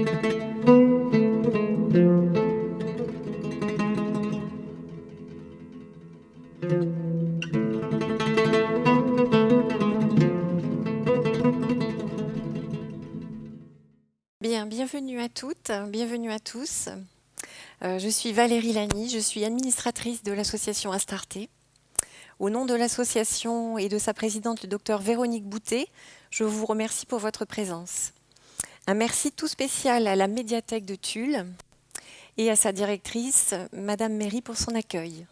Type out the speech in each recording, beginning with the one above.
Bien, bienvenue à toutes, bienvenue à tous. Je suis Valérie Lani, je suis administratrice de l'association Astarté. Au nom de l'association et de sa présidente, le docteur Véronique Boutet, je vous remercie pour votre présence. Un merci tout spécial à la médiathèque de Tulle et à sa directrice, Madame Méry, pour son accueil.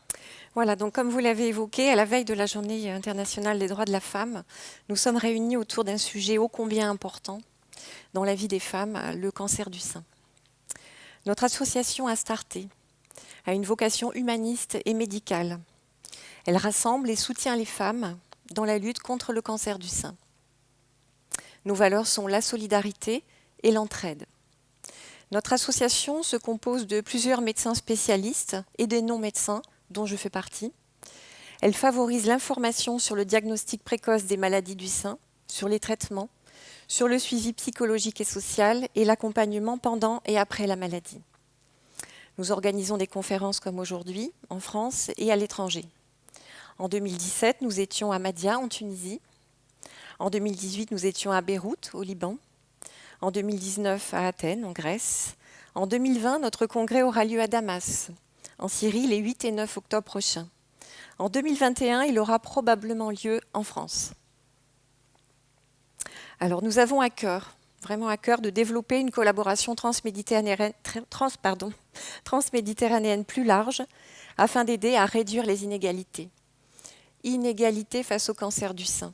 Voilà, donc comme vous l'avez évoqué, à la veille de la Journée internationale des droits de la femme, nous sommes réunis autour d'un sujet ô combien important dans la vie des femmes, le cancer du sein. Notre association Astarté a une vocation humaniste et médicale. Elle rassemble et soutient les femmes dans la lutte contre le cancer du sein. Nos valeurs sont la solidarité et l'entraide. Notre association se compose de plusieurs médecins spécialistes et des non-médecins, dont je fais partie. Elle favorise l'information sur le diagnostic précoce des maladies du sein, sur les traitements, sur le suivi psychologique et social et l'accompagnement pendant et après la maladie. Nous organisons des conférences comme aujourd'hui, en France et à l'étranger. En 2017, nous étions à Mahdia, en Tunisie. En 2018, nous étions à Beyrouth, au Liban. En 2019, à Athènes, en Grèce. En 2020, notre congrès aura lieu à Damas, en Syrie, les 8 et 9 octobre prochains. En 2021, il aura probablement lieu en France. Alors, nous avons à cœur, vraiment à cœur, de développer une collaboration transméditerranéenne plus large afin d'aider à réduire les inégalités. Inégalités face au cancer du sein.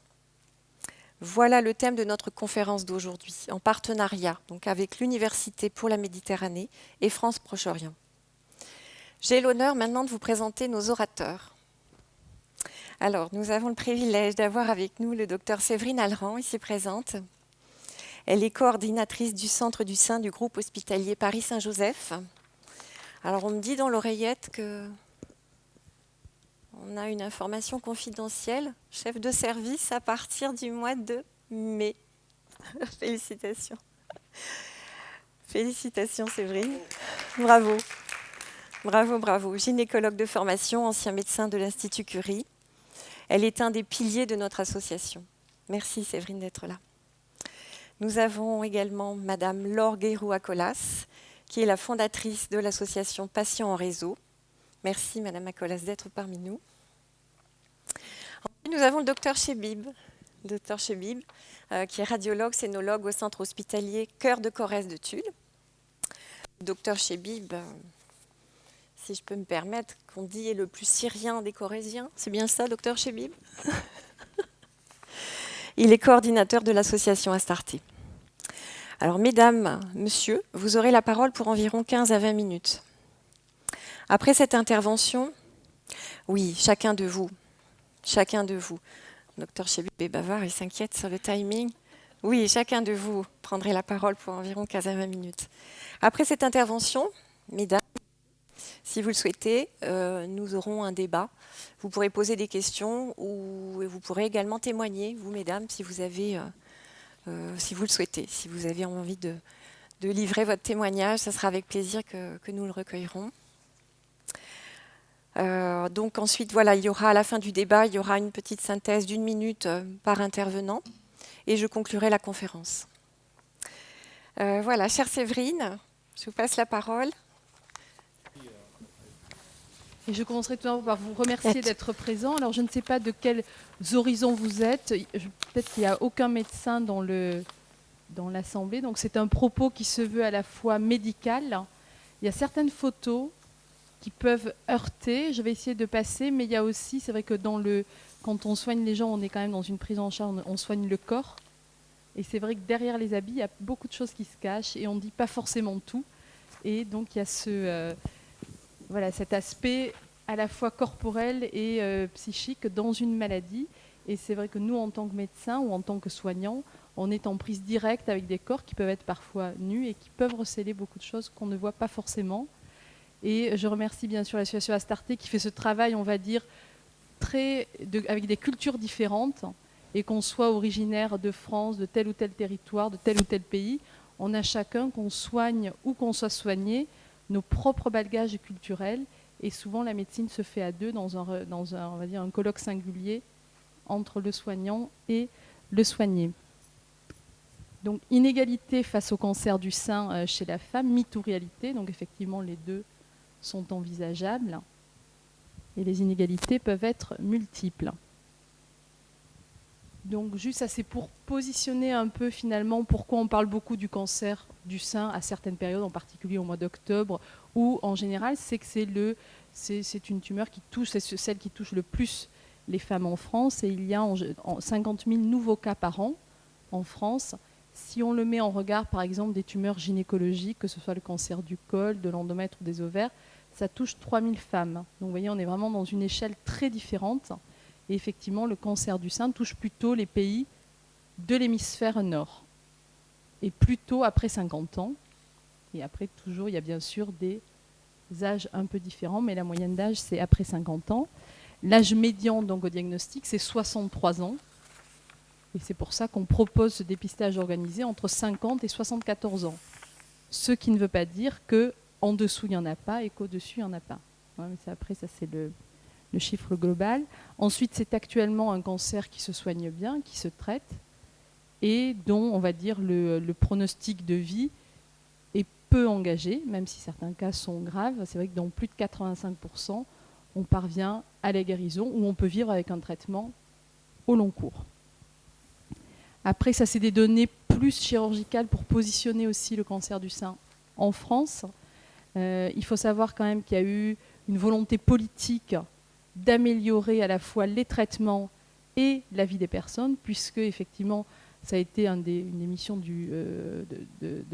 Voilà le thème de notre conférence d'aujourd'hui, en partenariat donc avec l'Université pour la Méditerranée et France Proche-Orient. J'ai l'honneur maintenant de vous présenter nos orateurs. Alors, nous avons le privilège d'avoir avec nous le docteur Séverine Alran, ici présente. Elle est coordinatrice du Centre du sein du groupe hospitalier Paris-Saint-Joseph. Alors, on me dit dans l'oreillette qu'on a une information confidentielle, chef de service à partir du mois de mai. Félicitations. Félicitations, Séverine. Bravo. Bravo, bravo. Gynécologue de formation, ancien médecin de l'Institut Curie. Elle est un des piliers de notre association. Merci Séverine d'être là. Nous avons également Madame Laure Guéroux-Acolas, qui est la fondatrice de l'association Patients en réseau. Merci Madame Acolas d'être parmi nous. Ensuite, nous avons le docteur Chebib, qui est radiologue, scénologue au centre hospitalier Cœur de Corrèze de Tulle. Docteur Chebib, si je peux me permettre, qu'on dit est le plus syrien des Corréziens. C'est bien ça, docteur Chebib? Il est coordinateur de l'association Astarté. Alors, mesdames, messieurs, vous aurez la parole pour environ 15 à 20 minutes. Après cette intervention, oui, chacun de vous, docteur Chebib est bavard, il s'inquiète sur le timing. Oui, chacun de vous prendrez la parole pour environ 15 à 20 minutes. Après cette intervention, mesdames, si vous le souhaitez, nous aurons un débat. Vous pourrez poser des questions ou vous pourrez également témoigner, vous, mesdames, si vous le souhaitez. Si vous avez envie de livrer votre témoignage, ce sera avec plaisir que nous le recueillerons. Donc ensuite, voilà, il y aura à la fin du débat, il y aura une petite synthèse d'1 minute par intervenant et je conclurai la conférence. Voilà, chère Séverine, je vous passe la parole. Et je commencerai tout d'abord par vous remercier d'être présent. Alors, je ne sais pas de quels horizons vous êtes. Peut-être qu'il n'y a aucun médecin dans l'Assemblée. Donc, c'est un propos qui se veut à la fois médical. Il y a certaines photos qui peuvent heurter. Je vais essayer de passer. Mais il y a aussi, c'est vrai que quand on soigne les gens, on est quand même dans une prise en charge, on soigne le corps. Et c'est vrai que derrière les habits, il y a beaucoup de choses qui se cachent. Et on ne dit pas forcément tout. Et donc, il y a cet aspect à la fois corporel et psychique dans une maladie. Et c'est vrai que nous, en tant que médecins ou en tant que soignants, on est en prise directe avec des corps qui peuvent être parfois nus et qui peuvent recéler beaucoup de choses qu'on ne voit pas forcément. Et je remercie bien sûr l'association Astarté qui fait ce travail, on va dire, avec des cultures différentes. Et qu'on soit originaire de France, de tel ou tel territoire, de tel ou tel pays, on a chacun, qu'on soigne ou qu'on soit soigné, nos propres bagages culturels. Et souvent, la médecine se fait à deux dans on va dire un colloque singulier entre le soignant et le soigné. Donc, inégalité face au cancer du sein chez la femme, mythe ou réalité. Donc, effectivement, les deux sont envisageables. Et les inégalités peuvent être multiples. Donc, juste ça, c'est pour positionner un peu finalement pourquoi on parle beaucoup du cancer du sein à certaines périodes, en particulier au mois d'octobre, où en général, c'est que c'est une tumeur qui touche, c'est celle qui touche le plus les femmes en France. Et il y a 50 000 nouveaux cas par an en France. Si on le met en regard, par exemple, des tumeurs gynécologiques, que ce soit le cancer du col, de l'endomètre ou des ovaires, ça touche 3 000 femmes. Donc, vous voyez, on est vraiment dans une échelle très différente. Et effectivement, le cancer du sein touche plutôt les pays de l'hémisphère nord. Et plutôt après 50 ans. Et après, toujours, il y a bien sûr des âges un peu différents, mais la moyenne d'âge, c'est après 50 ans. L'âge médian donc, au diagnostic, c'est 63 ans. Et c'est pour ça qu'on propose ce dépistage organisé entre 50 et 74 ans. Ce qui ne veut pas dire qu'en dessous, il n'y en a pas et qu'au-dessus, il n'y en a pas. Ouais, mais après, ça, c'est le chiffre global. Ensuite, c'est actuellement un cancer qui se soigne bien, qui se traite, et dont, on va dire, le pronostic de vie est peu engagé, même si certains cas sont graves. C'est vrai que dans plus de 85%, on parvient à la guérison, ou on peut vivre avec un traitement au long cours. Après, ça, c'est des données plus chirurgicales pour positionner aussi le cancer du sein en France. Il faut savoir quand même qu'il y a eu une volonté politique d'améliorer à la fois les traitements et la vie des personnes, puisque effectivement, ça a été une des missions de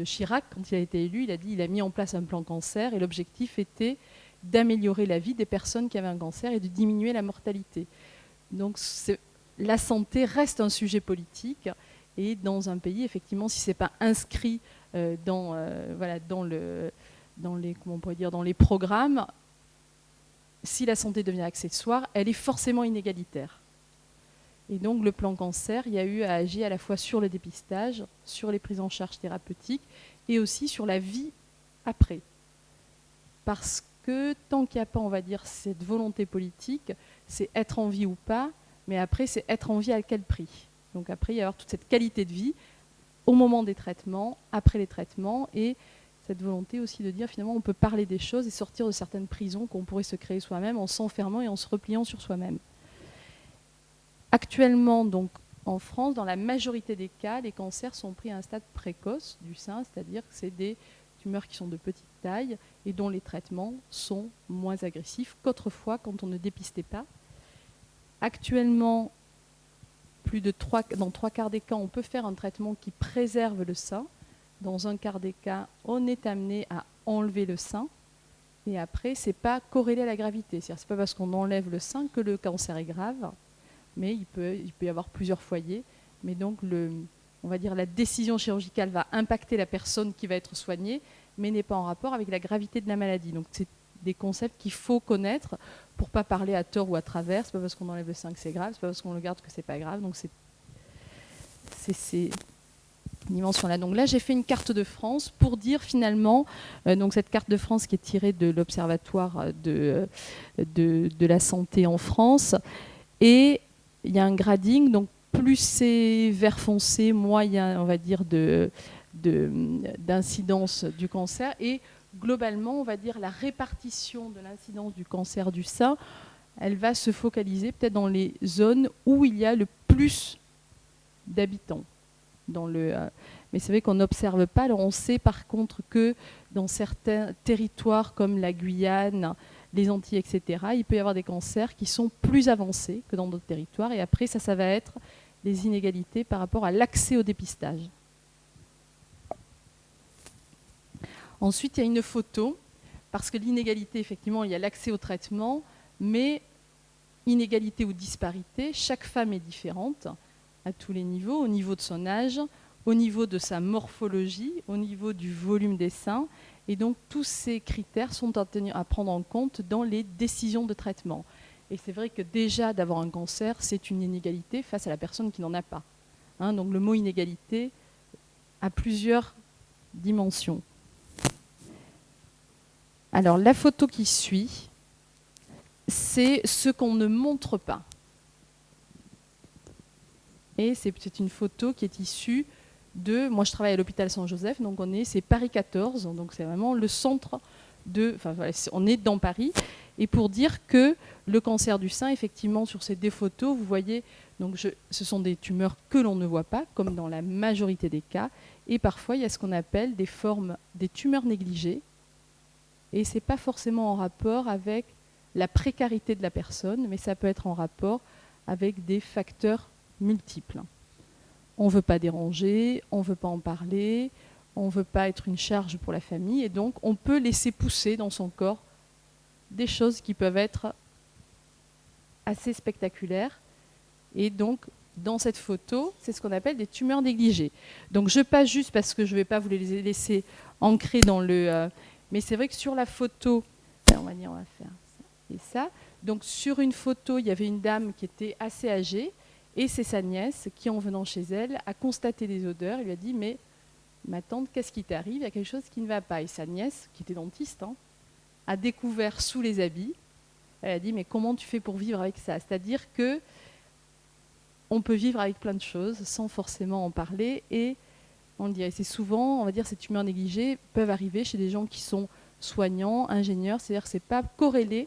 Chirac, quand il a été élu, il a mis en place un plan cancer, et l'objectif était d'améliorer la vie des personnes qui avaient un cancer et de diminuer la mortalité. Donc la santé reste un sujet politique, et dans un pays, effectivement, si ce n'est pas inscrit dans les programmes, si la santé devient accessoire, elle est forcément inégalitaire. Et donc le plan cancer, il y a eu à agir à la fois sur le dépistage, sur les prises en charge thérapeutiques et aussi sur la vie après. Parce que tant qu'il n'y a pas, on va dire, cette volonté politique, c'est être en vie ou pas, mais après c'est être en vie à quel prix. Donc après il y a toute cette qualité de vie au moment des traitements, après les traitements, et cette volonté aussi de dire finalement on peut parler des choses et sortir de certaines prisons qu'on pourrait se créer soi-même en s'enfermant et en se repliant sur soi-même. Actuellement, donc, en France, dans la majorité des cas, les cancers sont pris à un stade précoce du sein, c'est-à-dire que c'est des tumeurs qui sont de petite taille et dont les traitements sont moins agressifs qu'autrefois quand on ne dépistait pas. Actuellement, dans 3 quarts des cas, on peut faire un traitement qui préserve le sein. Dans un quart des cas, on est amené à enlever le sein. Et après, ce n'est pas corrélé à la gravité. C'est-à-dire, ce n'est pas parce qu'on enlève le sein que le cancer est grave. Mais il peut y avoir plusieurs foyers. Mais donc, on va dire la décision chirurgicale va impacter la personne qui va être soignée, mais n'est pas en rapport avec la gravité de la maladie. Donc, c'est des concepts qu'il faut connaître pour ne pas parler à tort ou à travers. Ce n'est pas parce qu'on enlève le sein que c'est grave, ce n'est pas parce qu'on le garde que ce n'est pas grave. Donc, c'est ces dimensions-là. Donc là, j'ai fait une carte de France pour dire finalement, donc cette carte de France qui est tirée de l'Observatoire de la santé en France, et il y a un grading, donc plus c'est vert foncé, moins il y a, on va dire, d'incidence du cancer. Et globalement, on va dire la répartition de l'incidence du cancer du sein, elle va se focaliser peut-être dans les zones où il y a le plus d'habitants. Mais c'est vrai qu'on n'observe pas. Alors on sait par contre que dans certains territoires comme la Guyane, les Antilles, etc., il peut y avoir des cancers qui sont plus avancés que dans d'autres territoires. Et après, ça va être les inégalités par rapport à l'accès au dépistage. Ensuite, il y a une photo, parce que l'inégalité, effectivement, il y a l'accès au traitement, mais inégalité ou disparité, chaque femme est différente à tous les niveaux, au niveau de son âge, au niveau de sa morphologie, au niveau du volume des seins. Et donc, tous ces critères sont à prendre en compte dans les décisions de traitement. Et c'est vrai que déjà, d'avoir un cancer, c'est une inégalité face à la personne qui n'en a pas. Donc, le mot inégalité a plusieurs dimension. Alors, la photo qui suit, c'est ce qu'on ne montre pas. Et c'est une photo qui est issue de... Moi, je travaille à l'hôpital Saint-Joseph, donc c'est Paris 14, donc c'est vraiment le centre de... Enfin, voilà, on est dans Paris. Et pour dire que le cancer du sein, effectivement, sur ces deux photos, vous voyez, donc ce sont des tumeurs que l'on ne voit pas, comme dans la majorité des cas. Et parfois, il y a ce qu'on appelle des formes, des tumeurs négligées. Et ce n'est pas forcément en rapport avec la précarité de la personne, mais ça peut être en rapport avec des facteurs multiples. On ne veut pas déranger, on ne veut pas en parler, on ne veut pas être une charge pour la famille, et donc on peut laisser pousser dans son corps des choses qui peuvent être assez spectaculaires. Et donc, dans cette photo, c'est ce qu'on appelle des tumeurs négligées. Donc, je passe juste parce que je ne vais pas vous les laisser ancrer dans le... mais c'est vrai que sur la photo, on va dire, on va faire ça et ça. Donc, sur une photo, il y avait une dame qui était assez âgée, et c'est sa nièce qui, en venant chez elle, a constaté des odeurs. Il lui a dit, mais ma tante, qu'est-ce qui t'arrive? Il y a quelque chose qui ne va pas. Et sa nièce, qui était dentiste, a découvert sous les habits. Elle a dit, mais comment tu fais pour vivre avec ça? C'est-à-dire que on peut vivre avec plein de choses sans forcément en parler. Et on dirait, c'est souvent, on va dire, ces tumeurs négligées peuvent arriver chez des gens qui sont soignants, ingénieurs. C'est-à-dire que ce n'est pas corrélé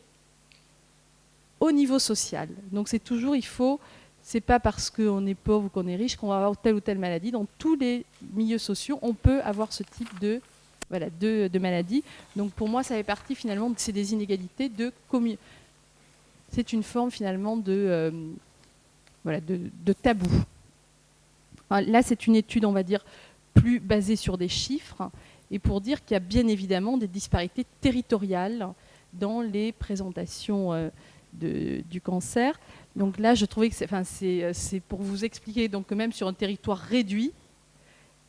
au niveau social. Donc c'est toujours, c'est pas parce qu'on est pauvre ou qu'on est riche qu'on va avoir telle ou telle maladie. Dans tous les milieux sociaux, on peut avoir ce type de maladie. Donc pour moi, ça fait partie finalement, c'est des inégalités c'est une forme finalement de tabou. Alors là, c'est une étude, on va dire, plus basée sur des chiffres, et pour dire qu'il y a bien évidemment des disparités territoriales dans les présentations du cancer. Donc là, je trouvais que c'est pour vous expliquer donc, que même sur un territoire réduit,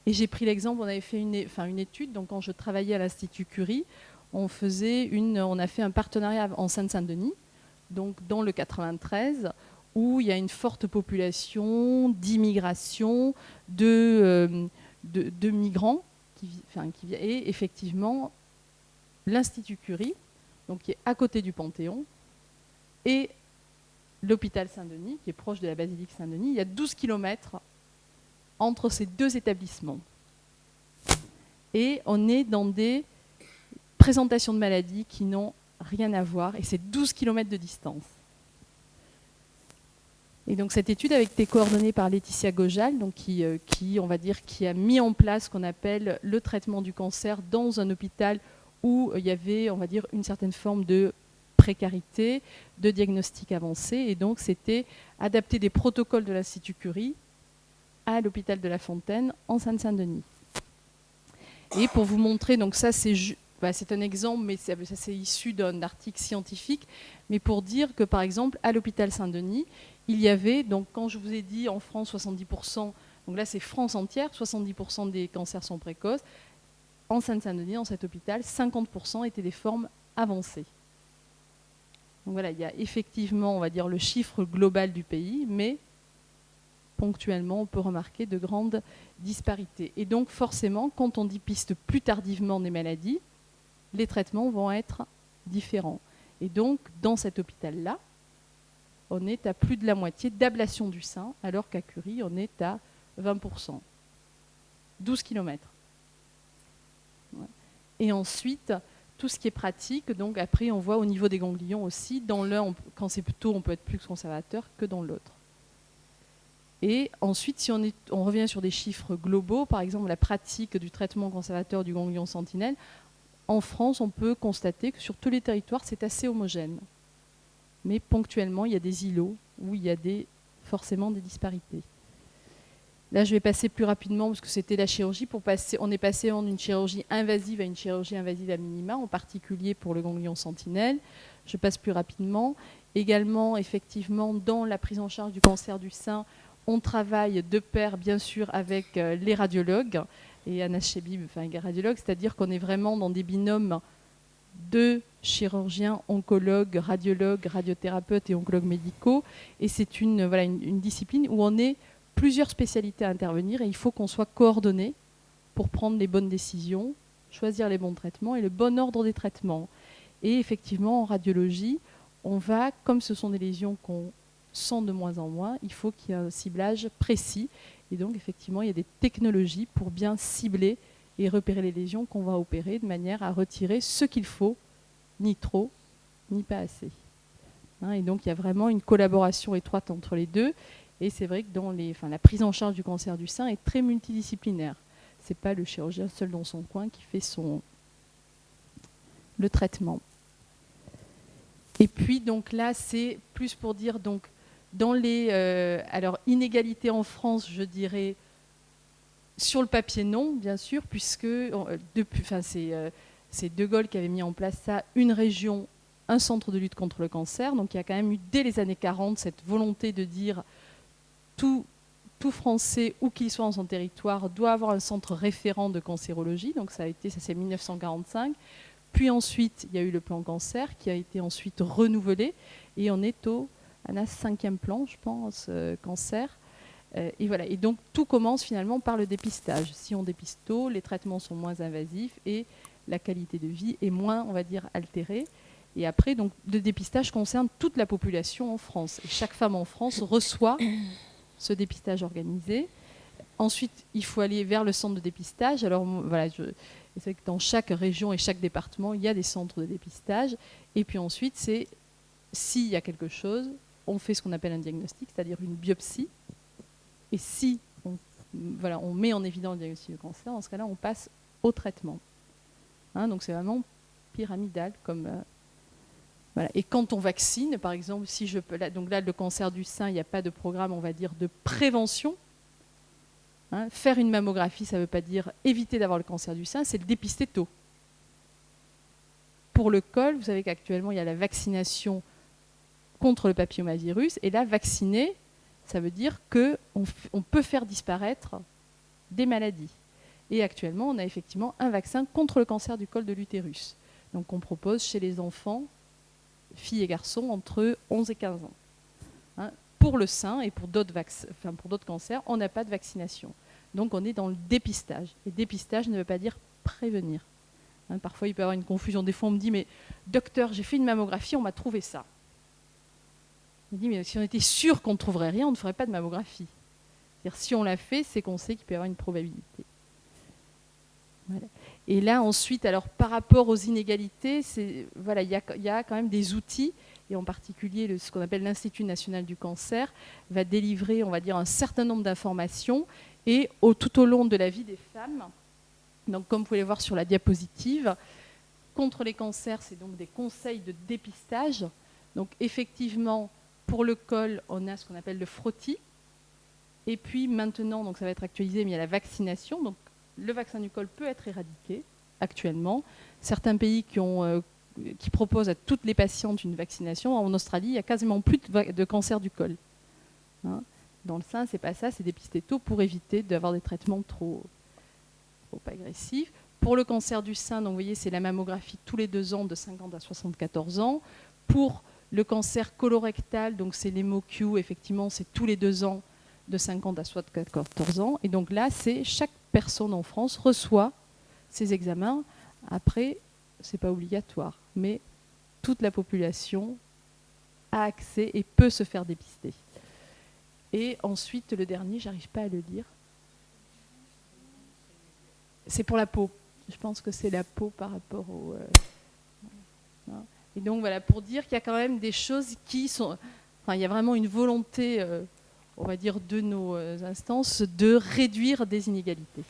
et j'ai pris l'exemple, on avait fait une étude, donc quand je travaillais à l'Institut Curie, on a fait un partenariat en Seine-Saint-Denis, donc dans le 93, où il y a une forte population d'immigration, de migrants, et effectivement, l'Institut Curie, donc qui est à côté du Panthéon, et l'hôpital Saint-Denis, qui est proche de la basilique Saint-Denis, il y a 12 km entre ces deux établissements. Et on est dans des présentations de maladies qui n'ont rien à voir, et c'est 12 km de distance. Et donc cette étude avait été coordonnée par Laetitia Gojal, donc qui a mis en place ce qu'on appelle le traitement du cancer dans un hôpital où il y avait, on va dire, une certaine forme de précarité, de diagnostic avancé, et donc c'était adapter des protocoles de l'Institut Curie à l'hôpital de La Fontaine en Seine-Saint-Denis. Et pour vous montrer, donc ça c'est un exemple, mais ça c'est issu d'un article scientifique, mais pour dire que par exemple à l'hôpital Saint-Denis, il y avait, donc quand je vous ai dit en France 70%, donc là c'est France entière, 70% des cancers sont précoces, en Seine-Saint-Denis, dans cet hôpital, 50% étaient des formes avancées. Donc voilà, il y a effectivement, on va dire, le chiffre global du pays, mais ponctuellement, on peut remarquer de grandes disparités. Et donc, forcément, quand on dépiste plus tardivement des maladies, les traitements vont être différents. Et donc, dans cet hôpital-là, on est à plus de la moitié d'ablation du sein, alors qu'à Curie, on est à 20%. 12 km. Ouais. Et ensuite, tout ce qui est pratique, donc après, on voit au niveau des ganglions aussi, dans l'un, quand c'est plutôt, on peut être plus conservateur que dans l'autre. Et ensuite, si on revient sur des chiffres globaux, par exemple la pratique du traitement conservateur du ganglion sentinelle, en France, on peut constater que sur tous les territoires, c'est assez homogène. Mais ponctuellement, il y a des îlots où il y a forcément des disparités. Là, je vais passer plus rapidement parce que c'était la chirurgie. On est passé d'une chirurgie invasive à une chirurgie invasive à minima, en particulier pour le ganglion sentinelle. Je passe plus rapidement. Également, effectivement, dans la prise en charge du cancer du sein, on travaille de pair, bien sûr, avec les radiologues et Anas Chebib, les radiologues, c'est-à-dire qu'on est vraiment dans des binômes de chirurgiens, oncologues, radiologues, radiothérapeutes et oncologues médicaux. Et c'est une discipline où on est plusieurs spécialités à intervenir et il faut qu'on soit coordonnés pour prendre les bonnes décisions, choisir les bons traitements et le bon ordre des traitements. Et effectivement, en radiologie, on va, comme ce sont des lésions qu'on sent de moins en moins, il faut qu'il y ait un ciblage précis. Et donc, effectivement, il y a des technologies pour bien cibler et repérer les lésions qu'on va opérer de manière à retirer ce qu'il faut, ni trop, ni pas assez. Et donc, il y a vraiment une collaboration étroite entre les deux. Et c'est vrai que la prise en charge du cancer du sein est très multidisciplinaire. Ce n'est pas le chirurgien seul dans son coin qui fait le traitement. Et puis, donc là, c'est plus pour dire, donc, dans les inégalités en France, je dirais, sur le papier, non, bien sûr, puisque c'est De Gaulle qui avait mis en place ça, une région, un centre de lutte contre le cancer. Donc il y a quand même eu, dès les années 40, cette volonté de dire tout Français, où qu'il soit en son territoire, doit avoir un centre référent de cancérologie. Donc ça c'est 1945. Puis ensuite, il y a eu le plan cancer qui a été ensuite renouvelé. Et on est à la 5e plan, je pense, cancer. Et voilà. Et donc tout commence finalement par le dépistage. Si on dépiste tôt, les traitements sont moins invasifs et la qualité de vie est moins, on va dire, altérée. Et après, donc, le dépistage concerne toute la population en France. Et chaque femme en France reçoit ce dépistage organisé. Ensuite, il faut aller vers le centre de dépistage. Alors voilà, c'est que dans chaque région et chaque département, il y a des centres de dépistage. Et puis ensuite, c'est s'il y a quelque chose, on fait ce qu'on appelle un diagnostic, c'est-à-dire une biopsie. Et si on met en évidence le diagnostic de cancer, dans ce cas-là, on passe au traitement. Donc c'est vraiment pyramidal comme... Voilà. Et quand on vaccine, par exemple, donc là, le cancer du sein, il n'y a pas de programme, on va dire, de prévention. Faire une mammographie, ça ne veut pas dire éviter d'avoir le cancer du sein, c'est le dépister tôt. Pour le col, vous savez qu'actuellement, il y a la vaccination contre le papillomavirus. Et là, vacciner, ça veut dire qu'on peut faire disparaître des maladies. Et actuellement, on a effectivement un vaccin contre le cancer du col de l'utérus. Donc on propose chez les enfants, filles et garçons, entre 11 et 15 ans. Pour le sein et pour d'autres cancers, on n'a pas de vaccination. Donc on est dans le dépistage. Et dépistage ne veut pas dire prévenir. Parfois, il peut y avoir une confusion. Des fois, on me dit, mais docteur, j'ai fait une mammographie, on m'a trouvé ça. On me dit, mais si on était sûr qu'on ne trouverait rien, on ne ferait pas de mammographie. C'est-à-dire, si on l'a fait, c'est qu'on sait qu'il peut y avoir une probabilité. Voilà. Et là, ensuite, alors, par rapport aux inégalités, il y a quand même des outils, et en particulier ce qu'on appelle l'Institut national du cancer, va délivrer, on va dire, un certain nombre d'informations, et tout au long de la vie des femmes, donc comme vous pouvez le voir sur la diapositive, contre les cancers, c'est donc des conseils de dépistage. Donc effectivement, pour le col, on a ce qu'on appelle le frottis. Et puis maintenant, donc ça va être actualisé, mais il y a la vaccination. Donc le vaccin du col peut être éradiqué actuellement. Certains pays qui proposent à toutes les patientes une vaccination. En Australie, il n'y a quasiment plus de cancer du col. Dans le sein, c'est pas ça, c'est dépister tôt pour éviter d'avoir des traitements trop agressifs. Pour le cancer du sein, donc vous voyez, c'est la mammographie tous les 2 ans de 50 à 74 ans. Pour le cancer colorectal, donc c'est l'hémo-Q, effectivement, c'est tous les 2 ans de 50 à 74 ans. Et donc là, chaque personne en France reçoit ces examens. Après, ce n'est pas obligatoire, mais toute la population a accès et peut se faire dépister. Et ensuite, le dernier, j'arrive pas à le dire. C'est pour la peau. Je pense que c'est la peau par rapport au... Et donc voilà, pour dire qu'il y a quand même des choses qui sont... Enfin, il y a vraiment une volonté, on va dire, de nos instances de réduire des inégalités.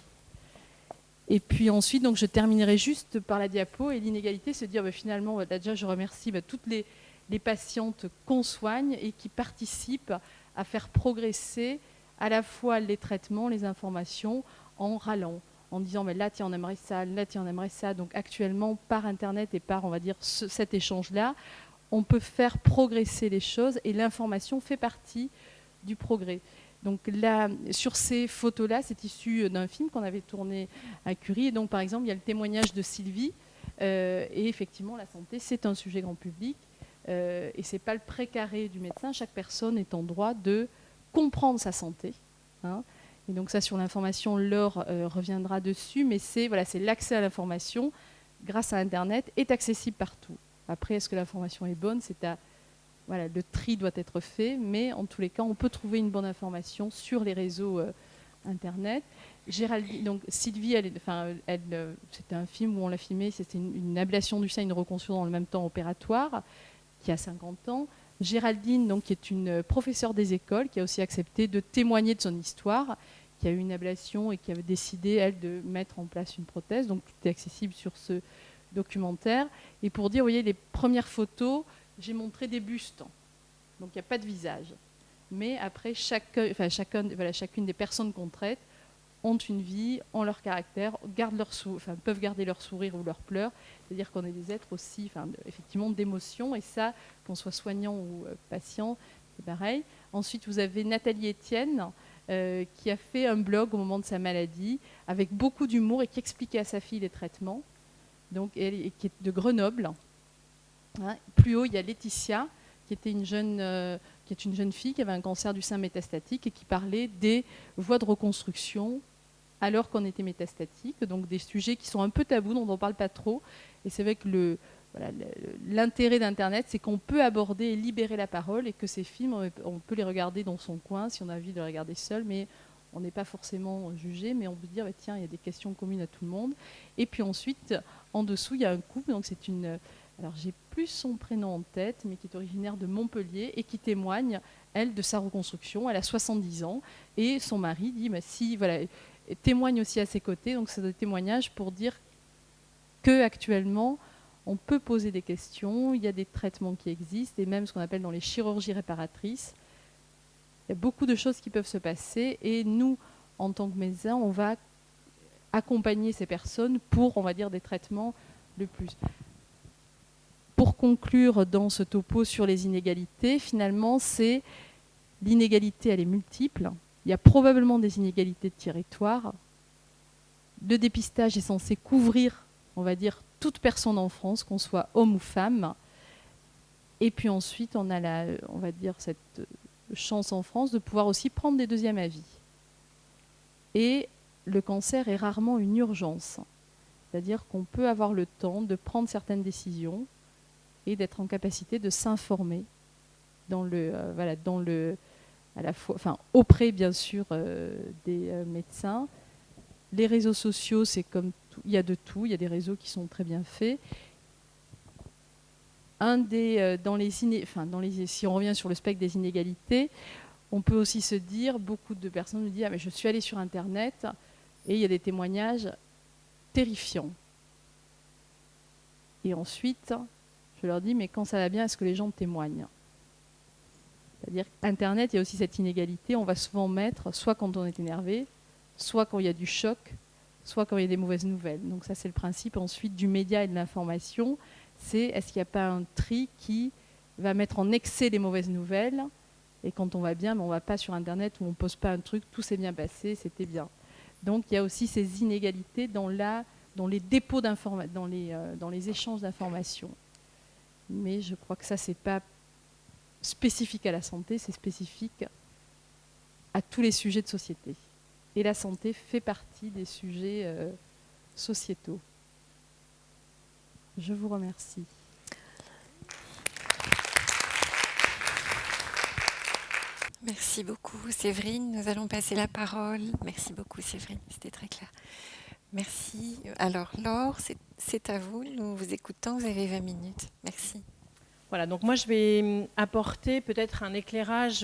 Et puis ensuite, donc, je terminerai juste par la diapo et l'inégalité, se dire finalement, déjà je remercie toutes les patientes qu'on soigne et qui participent à faire progresser à la fois les traitements, les informations, en rallant, en disant là tiens on aimerait ça, là tiens on aimerait ça. Donc actuellement par internet et par on va dire cet échange-là, on peut faire progresser les choses et l'information fait partie du progrès. Donc là, sur ces photos-là, c'est issu d'un film qu'on avait tourné à Curie. Et donc par exemple, il y a le témoignage de Sylvie. Et effectivement, la santé, c'est un sujet grand public. Et ce n'est pas le précaré du médecin. Chaque personne est en droit de comprendre sa santé. Et donc ça, sur l'information, Laure reviendra dessus, mais c'est l'accès à l'information grâce à Internet est accessible partout. Après, est-ce que l'information est bonne? Le tri doit être fait, mais en tous les cas, on peut trouver une bonne information sur les réseaux Internet. Géraldine, donc Sylvie, c'était un film où on l'a filmé, c'était une ablation du sein, une reconstruction dans le même temps opératoire, qui a 50 ans. Géraldine, donc, qui est une professeure des écoles, qui a aussi accepté de témoigner de son histoire, qui a eu une ablation et qui avait décidé, elle, de mettre en place une prothèse. Donc, tout est accessible sur ce documentaire. Et pour dire, vous voyez, les premières photos, j'ai montré des bustes. Donc, il n'y a pas de visage. Mais après, chacune des personnes qu'on traite ont une vie, ont leur caractère, peuvent garder leur sourire ou leurs pleurs. C'est-à-dire qu'on est des êtres aussi, effectivement, d'émotion. Et ça, qu'on soit soignant ou patient, c'est pareil. Ensuite, vous avez Nathalie Etienne, qui a fait un blog au moment de sa maladie, avec beaucoup d'humour et qui expliquait à sa fille les traitements. Donc, qui est de Grenoble. Hein. Plus haut, il y a Laetitia, qui est une jeune fille qui avait un cancer du sein métastatique et qui parlait des voies de reconstruction alors qu'on était métastatique, donc des sujets qui sont un peu tabous, dont on ne parle pas trop. Et c'est vrai que l'intérêt d'Internet, c'est qu'on peut aborder et libérer la parole, et que ces films, on peut les regarder dans son coin si on a envie de les regarder seul, mais on n'est pas forcément jugé, mais on peut dire, tiens, il y a des questions communes à tout le monde. Et puis ensuite, en dessous, il y a un couple, donc c'est une... Alors, j'ai plus son prénom en tête, mais qui est originaire de Montpellier et qui témoigne, elle, de sa reconstruction. Elle a 70 ans et son mari dit, témoigne aussi à ses côtés. Donc, c'est des témoignages pour dire qu'actuellement, on peut poser des questions, il y a des traitements qui existent, et même ce qu'on appelle dans les chirurgies réparatrices. Il y a beaucoup de choses qui peuvent se passer, et nous, en tant que médecins, on va accompagner ces personnes pour, on va dire, des traitements le plus... Pour conclure dans ce topo sur les inégalités, finalement, l'inégalité, elle est multiple. Il y a probablement des inégalités de territoire. Le dépistage est censé couvrir, on va dire, toute personne en France, qu'on soit homme ou femme. Et puis ensuite, on a on va dire, cette chance en France de pouvoir aussi prendre des deuxièmes avis. Et le cancer est rarement une urgence. C'est-à-dire qu'on peut avoir le temps de prendre certaines décisions et d'être en capacité de s'informer à la fois, auprès bien sûr des médecins. Les réseaux sociaux, c'est comme tout, il y a de tout, il y a des réseaux qui sont très bien faits. Si on revient sur le spectre des inégalités, on peut aussi se dire, beaucoup de personnes me disent, mais je suis allée sur Internet et il y a des témoignages terrifiants. Et ensuite, je leur dis, mais quand ça va bien, est-ce que les gens témoignent? C'est-à-dire qu'Internet, il y a aussi cette inégalité. On va souvent mettre, soit quand on est énervé, soit quand il y a du choc, soit quand il y a des mauvaises nouvelles. Donc ça, c'est le principe ensuite du média et de l'information. C'est, est-ce qu'il n'y a pas un tri qui va mettre en excès les mauvaises nouvelles? Et quand on va bien, on ne va pas sur Internet où on ne pose pas un truc, tout s'est bien passé, c'était bien. Donc il y a aussi ces inégalités dans les dépôts d'informations, dans les échanges d'informations. Mais je crois que ça, ce n'est pas spécifique à la santé, c'est spécifique à tous les sujets de société. Et la santé fait partie des sujets sociétaux. Je vous remercie. Merci beaucoup, Séverine. Nous allons passer la parole. Merci beaucoup, Séverine. C'était très clair. Merci. Alors, Laure, c'est à vous. Nous vous écoutons. Vous avez 20 minutes. Merci. Voilà, donc moi, je vais apporter peut-être un éclairage,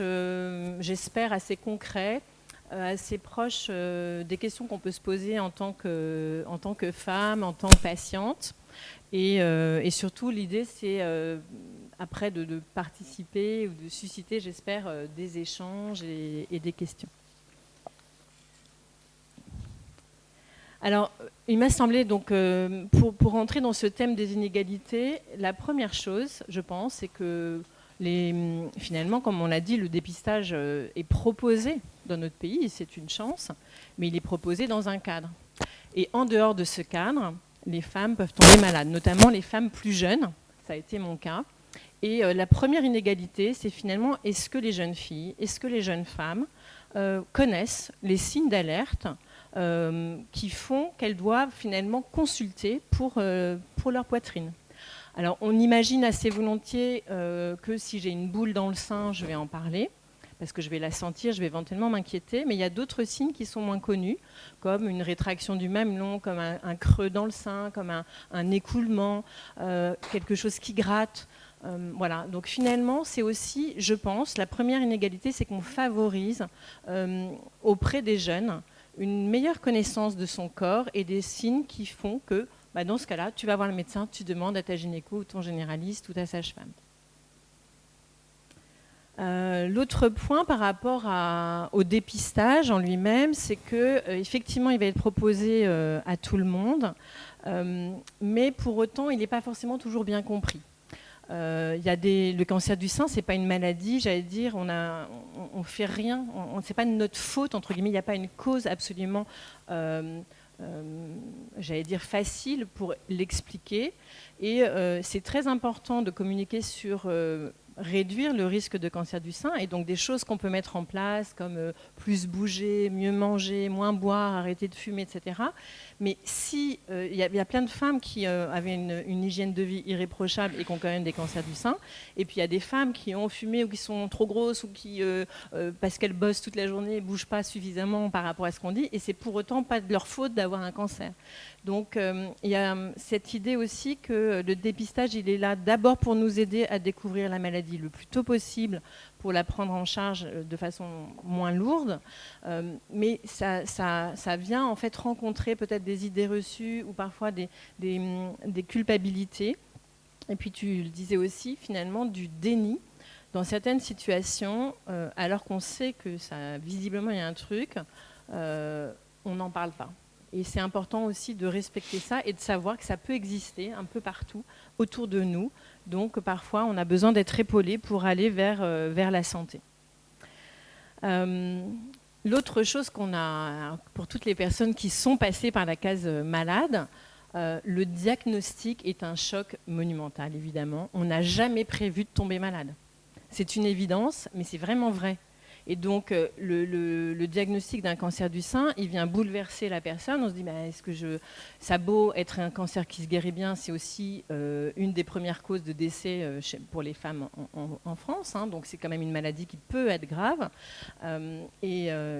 j'espère, assez concret, assez proche des questions qu'on peut se poser en tant que femme, en tant que patiente. Et surtout, l'idée, c'est après de participer ou de susciter, j'espère, des échanges et des questions. Alors, il m'a semblé, donc, pour entrer dans ce thème des inégalités, la première chose, je pense, c'est que finalement, comme on l'a dit, le dépistage est proposé dans notre pays, c'est une chance, mais il est proposé dans un cadre. Et en dehors de ce cadre, les femmes peuvent tomber malades, notamment les femmes plus jeunes, ça a été mon cas. Et la première inégalité, c'est finalement, est-ce que les jeunes filles, est-ce que les jeunes femmes connaissent les signes d'alerte qui font qu'elles doivent finalement consulter pour leur poitrine. Alors, on imagine assez volontiers que si j'ai une boule dans le sein, je vais en parler, parce que je vais la sentir, je vais éventuellement m'inquiéter, mais il y a d'autres signes qui sont moins connus, comme une rétraction du mamelon, comme un creux dans le sein, comme un écoulement, quelque chose qui gratte. Voilà. Donc finalement, c'est aussi, je pense, la première inégalité, c'est qu'on favorise auprès des jeunes une meilleure connaissance de son corps et des signes qui font que, dans ce cas-là, tu vas voir le médecin, tu demandes à ta gynéco ou ton généraliste ou ta sage-femme. L'autre point par rapport au dépistage en lui-même, c'est qu'effectivement, il va être proposé à tout le monde, mais pour autant, il n'est pas forcément toujours bien compris. Le cancer du sein, c'est pas une maladie, j'allais dire, on fait rien, c'est pas notre faute entre guillemets, il n'y a pas une cause absolument, j'allais dire facile pour l'expliquer, et c'est très important de communiquer sur réduire le risque de cancer du sein, et donc des choses qu'on peut mettre en place comme plus bouger, mieux manger, moins boire, arrêter de fumer, etc. Mais si il y a plein de femmes qui avaient une hygiène de vie irréprochable et qui ont quand même des cancers du sein, et puis il y a des femmes qui ont fumé ou qui sont trop grosses ou qui, parce qu'elles bossent toute la journée, ne bougent pas suffisamment par rapport à ce qu'on dit, et c'est pour autant pas de leur faute d'avoir un cancer. Donc il y a cette idée aussi que le dépistage, il est là d'abord pour nous aider à découvrir la maladie le plus tôt possible, pour la prendre en charge de façon moins lourde, mais ça vient en fait rencontrer peut-être des idées reçues ou parfois des culpabilités. Et puis tu le disais aussi, finalement, du déni dans certaines situations, alors qu'on sait que ça, visiblement il y a un truc, on n'en parle pas. Et c'est important aussi de respecter ça et de savoir que ça peut exister un peu partout autour de nous. Donc parfois, on a besoin d'être épaulé pour aller vers la santé. L'autre chose qu'on a, pour toutes les personnes qui sont passées par la case malade, le diagnostic est un choc monumental, évidemment. On n'a jamais prévu de tomber malade. C'est une évidence, mais c'est vraiment vrai. Et donc, le diagnostic d'un cancer du sein, il vient bouleverser la personne. On se dit, ça a beau être un cancer qui se guérit bien, c'est aussi une des premières causes de décès pour les femmes en France. Hein, donc, c'est quand même une maladie qui peut être grave,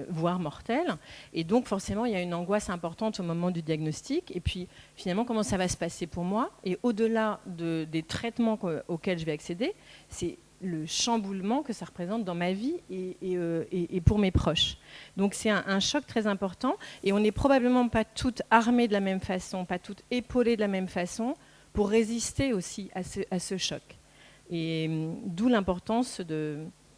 voire mortelle. Et donc, forcément, il y a une angoisse importante au moment du diagnostic. Et puis, finalement, comment ça va se passer pour moi? Et au-delà des traitements auxquels je vais accéder, c'est le chamboulement que ça représente dans ma vie et pour mes proches. Donc c'est un choc très important et on n'est probablement pas toutes armées de la même façon, pas toutes épaulées de la même façon pour résister aussi à ce choc. Et d'où l'importance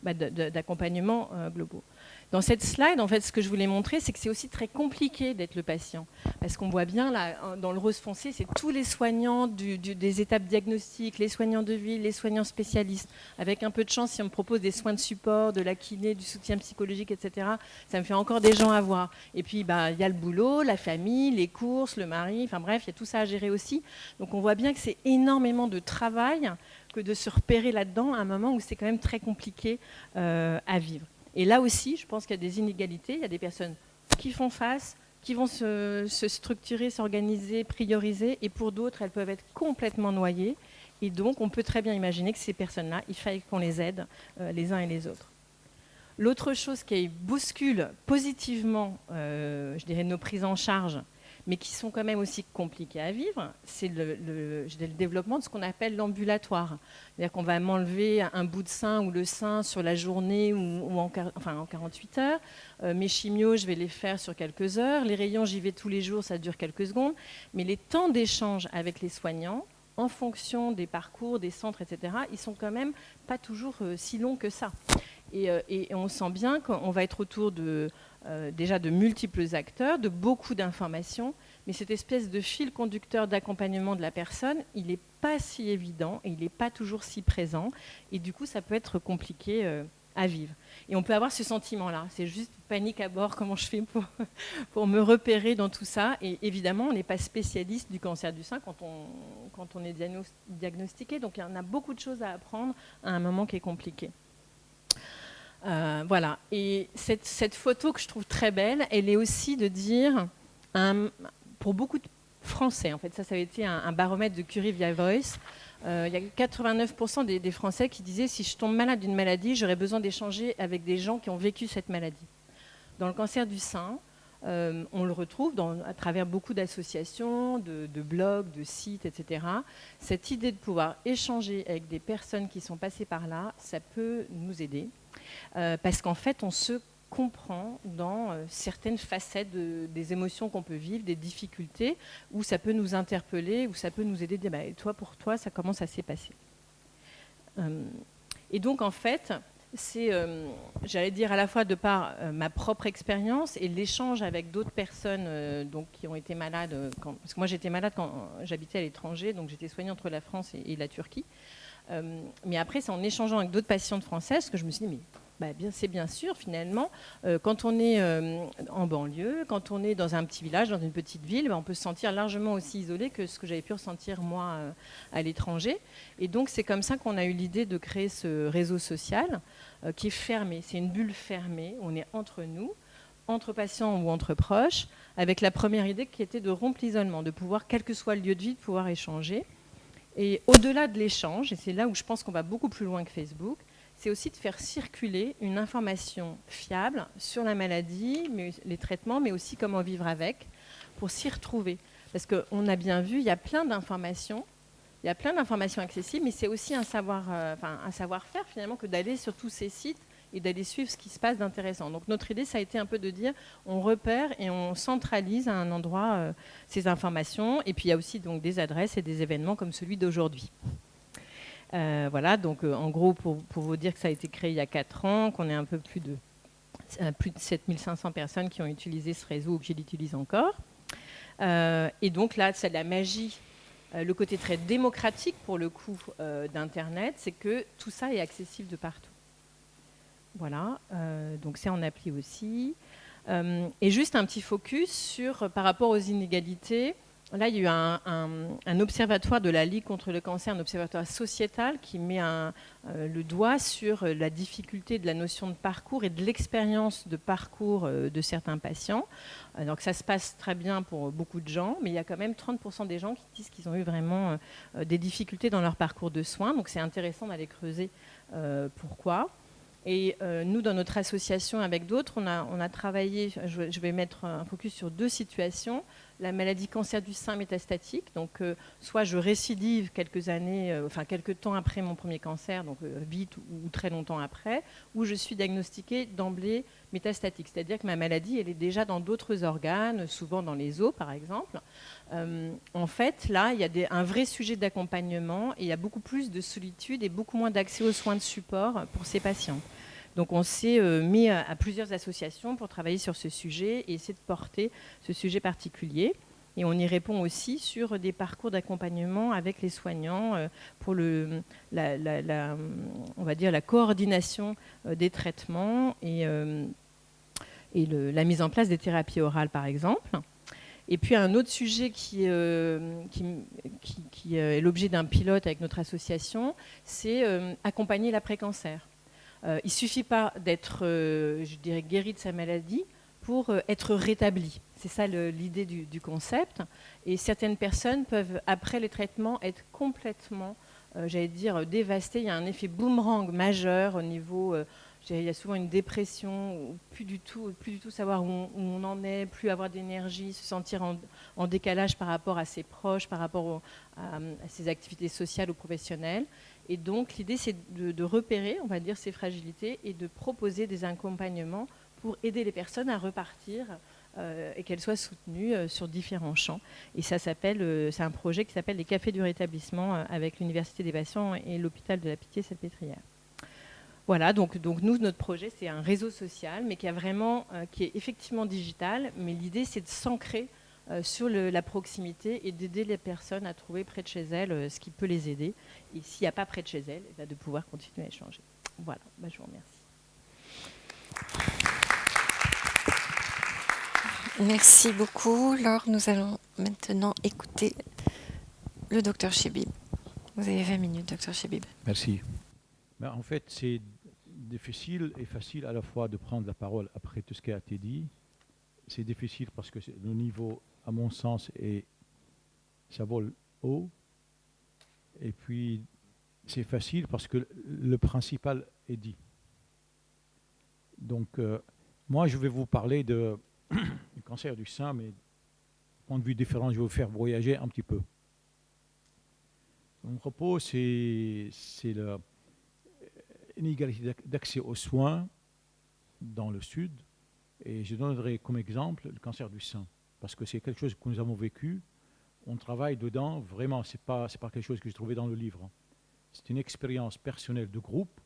d'accompagnements globaux. Dans cette slide, en fait, ce que je voulais montrer, c'est que c'est aussi très compliqué d'être le patient. Parce qu'on voit bien, là, dans le rose foncé, c'est tous les soignants des étapes diagnostiques, les soignants de ville, les soignants spécialistes. Avec un peu de chance, si on me propose des soins de support, de la kiné, du soutien psychologique, etc., ça me fait encore des gens à voir. Et puis, il y a le boulot, la famille, les courses, le mari, enfin bref, il y a tout ça à gérer aussi. Donc, on voit bien que c'est énormément de travail que de se repérer là-dedans à un moment où c'est quand même très compliqué à vivre. Et là aussi, je pense qu'il y a des inégalités. Il y a des personnes qui font face, qui vont se structurer, s'organiser, prioriser. Et pour d'autres, elles peuvent être complètement noyées. Et donc, on peut très bien imaginer que ces personnes-là, il faille qu'on les aide les uns et les autres. L'autre chose qui bouscule positivement, je dirais, nos prises en charge, mais qui sont quand même aussi compliquées à vivre, c'est le développement de ce qu'on appelle l'ambulatoire. C'est-à-dire qu'on va m'enlever un bout de sein ou le sein sur la journée ou en 48 heures. Mes chimios, je vais les faire sur quelques heures. Les rayons, j'y vais tous les jours, ça dure quelques secondes. Mais les temps d'échange avec les soignants, en fonction des parcours, des centres, etc., ils sont quand même pas toujours si longs que ça. Et on sent bien qu'on va être autour déjà de multiples acteurs, de beaucoup d'informations, mais cette espèce de fil conducteur d'accompagnement de la personne, il n'est pas si évident et il n'est pas toujours si présent. Et du coup, ça peut être compliqué à vivre. Et on peut avoir ce sentiment-là. C'est juste panique à bord, comment je fais pour me repérer dans tout ça. Et évidemment, on n'est pas spécialiste du cancer du sein quand on est diagnostiqué. Donc, il y en a beaucoup de choses à apprendre à un moment qui est compliqué. Voilà. Et cette photo que je trouve très belle, elle est aussi de dire, pour beaucoup de Français, en fait, ça avait été un baromètre de Curie via Voice, il y a 89% des Français qui disaient si je tombe malade d'une maladie, j'aurais besoin d'échanger avec des gens qui ont vécu cette maladie. Dans le cancer du sein, on le retrouve à travers beaucoup d'associations, de blogs, de sites, etc. Cette idée de pouvoir échanger avec des personnes qui sont passées par là, ça peut nous aider. Parce qu'en fait, on se comprend dans certaines facettes des émotions qu'on peut vivre, des difficultés, où ça peut nous interpeller, où ça peut nous aider à dire toi, pour toi, ça comment ça s'est passé. Et donc, en fait, c'est, j'allais dire, à la fois de par ma propre expérience et l'échange avec d'autres personnes donc, qui ont été malades. Parce que moi, j'étais malade quand j'habitais à l'étranger, donc j'étais soignée entre la France et la Turquie. Mais après, c'est en échangeant avec d'autres patientes françaises que je me suis dit, c'est bien sûr, finalement, quand on est en banlieue, quand on est dans un petit village, dans une petite ville, on peut se sentir largement aussi isolé que ce que j'avais pu ressentir, moi, à l'étranger. Et donc, c'est comme ça qu'on a eu l'idée de créer ce réseau social qui est fermé. C'est une bulle fermée. On est entre nous, entre patients ou entre proches, avec la première idée qui était de rompre l'isolement, de pouvoir, quel que soit le lieu de vie, de pouvoir échanger. Et au-delà de l'échange, et c'est là où je pense qu'on va beaucoup plus loin que Facebook, c'est aussi de faire circuler une information fiable sur la maladie, les traitements, mais aussi comment vivre avec, pour s'y retrouver. Parce qu'on a bien vu, il y a plein d'informations accessibles, mais c'est aussi un savoir-faire finalement que d'aller sur tous ces sites et d'aller suivre ce qui se passe d'intéressant. Donc notre idée, ça a été un peu de dire, on repère et on centralise à un endroit ces informations, et puis il y a aussi donc, des adresses et des événements comme celui d'aujourd'hui. Voilà, donc en gros, pour vous dire que ça a été créé il y a 4 ans, qu'on est un peu plus de 7500 personnes qui ont utilisé ce réseau ou qui l'utilisent encore. Et donc là, c'est de la magie. Le côté très démocratique, pour le coup, d'Internet, c'est que tout ça est accessible de partout. Voilà, donc c'est en appli aussi. Et juste un petit focus par rapport aux inégalités. Là, il y a eu un observatoire de la Ligue contre le cancer, un observatoire sociétal qui met le doigt sur la difficulté de la notion de parcours et de l'expérience de parcours de certains patients. Donc ça se passe très bien pour beaucoup de gens, mais il y a quand même 30% des gens qui disent qu'ils ont eu vraiment des difficultés dans leur parcours de soins. Donc c'est intéressant d'aller creuser pourquoi. Et nous, dans notre association avec d'autres, on a travaillé, je vais mettre un focus sur 2 situations. La maladie cancer du sein métastatique, donc soit je récidive quelques temps après mon premier cancer, donc vite ou très longtemps après, ou je suis diagnostiquée d'emblée métastatique, c'est-à-dire que ma maladie, elle est déjà dans d'autres organes, souvent dans les os par exemple. En fait, là, il y a un vrai sujet d'accompagnement et il y a beaucoup plus de solitude et beaucoup moins d'accès aux soins de support pour ces patients. Donc on s'est mis à plusieurs associations pour travailler sur ce sujet et essayer de porter ce sujet particulier. Et on y répond aussi sur des parcours d'accompagnement avec les soignants pour on va dire la coordination des traitements et la mise en place des thérapies orales, par exemple. Et puis un autre sujet qui est l'objet d'un pilote avec notre association, c'est accompagner l'après-cancer. Il ne suffit pas d'être, je dirais, guéri de sa maladie pour être rétabli. C'est ça l'idée du concept. Et certaines personnes peuvent, après les traitements, être complètement, j'allais dire, dévastées. Il y a un effet boomerang majeur au niveau... il y a souvent une dépression, plus du tout savoir où on en est, plus avoir d'énergie, se sentir en décalage par rapport à ses proches, par rapport à ses activités sociales ou professionnelles. Et donc, l'idée, c'est de repérer, on va dire, ces fragilités et de proposer des accompagnements pour aider les personnes à repartir et qu'elles soient soutenues sur différents champs. Et ça c'est un projet qui s'appelle les Cafés du rétablissement avec l'Université des patients et l'hôpital de la Pitié-Salpêtrière. Voilà, donc nous, notre projet, c'est un réseau social, mais qui est effectivement digital. Mais l'idée, c'est de s'ancrer sur la proximité et d'aider les personnes à trouver près de chez elles ce qui peut les aider. Et s'il n'y a pas près de chez elles, de pouvoir continuer à échanger. Voilà, je vous remercie. Merci beaucoup. Laure, nous allons maintenant écouter le docteur Chebib. Vous avez 20 minutes, docteur Chebib. Merci. En fait, c'est difficile et facile à la fois de prendre la parole après tout ce qui a été dit. C'est difficile parce que le niveau, à mon sens, ça vole haut. Et puis, c'est facile parce que le principal est dit. Donc, moi, je vais vous parler du cancer du sein, mais du point de vue différent, je vais vous faire voyager un petit peu. Mon propos, c'est l'inégalité d'accès aux soins dans le Sud. Et je donnerai comme exemple le cancer du sein, parce que c'est quelque chose que nous avons vécu. On travaille dedans, vraiment, c'est pas quelque chose que j'ai trouvé dans le livre. Hein. C'est une expérience personnelle de groupe,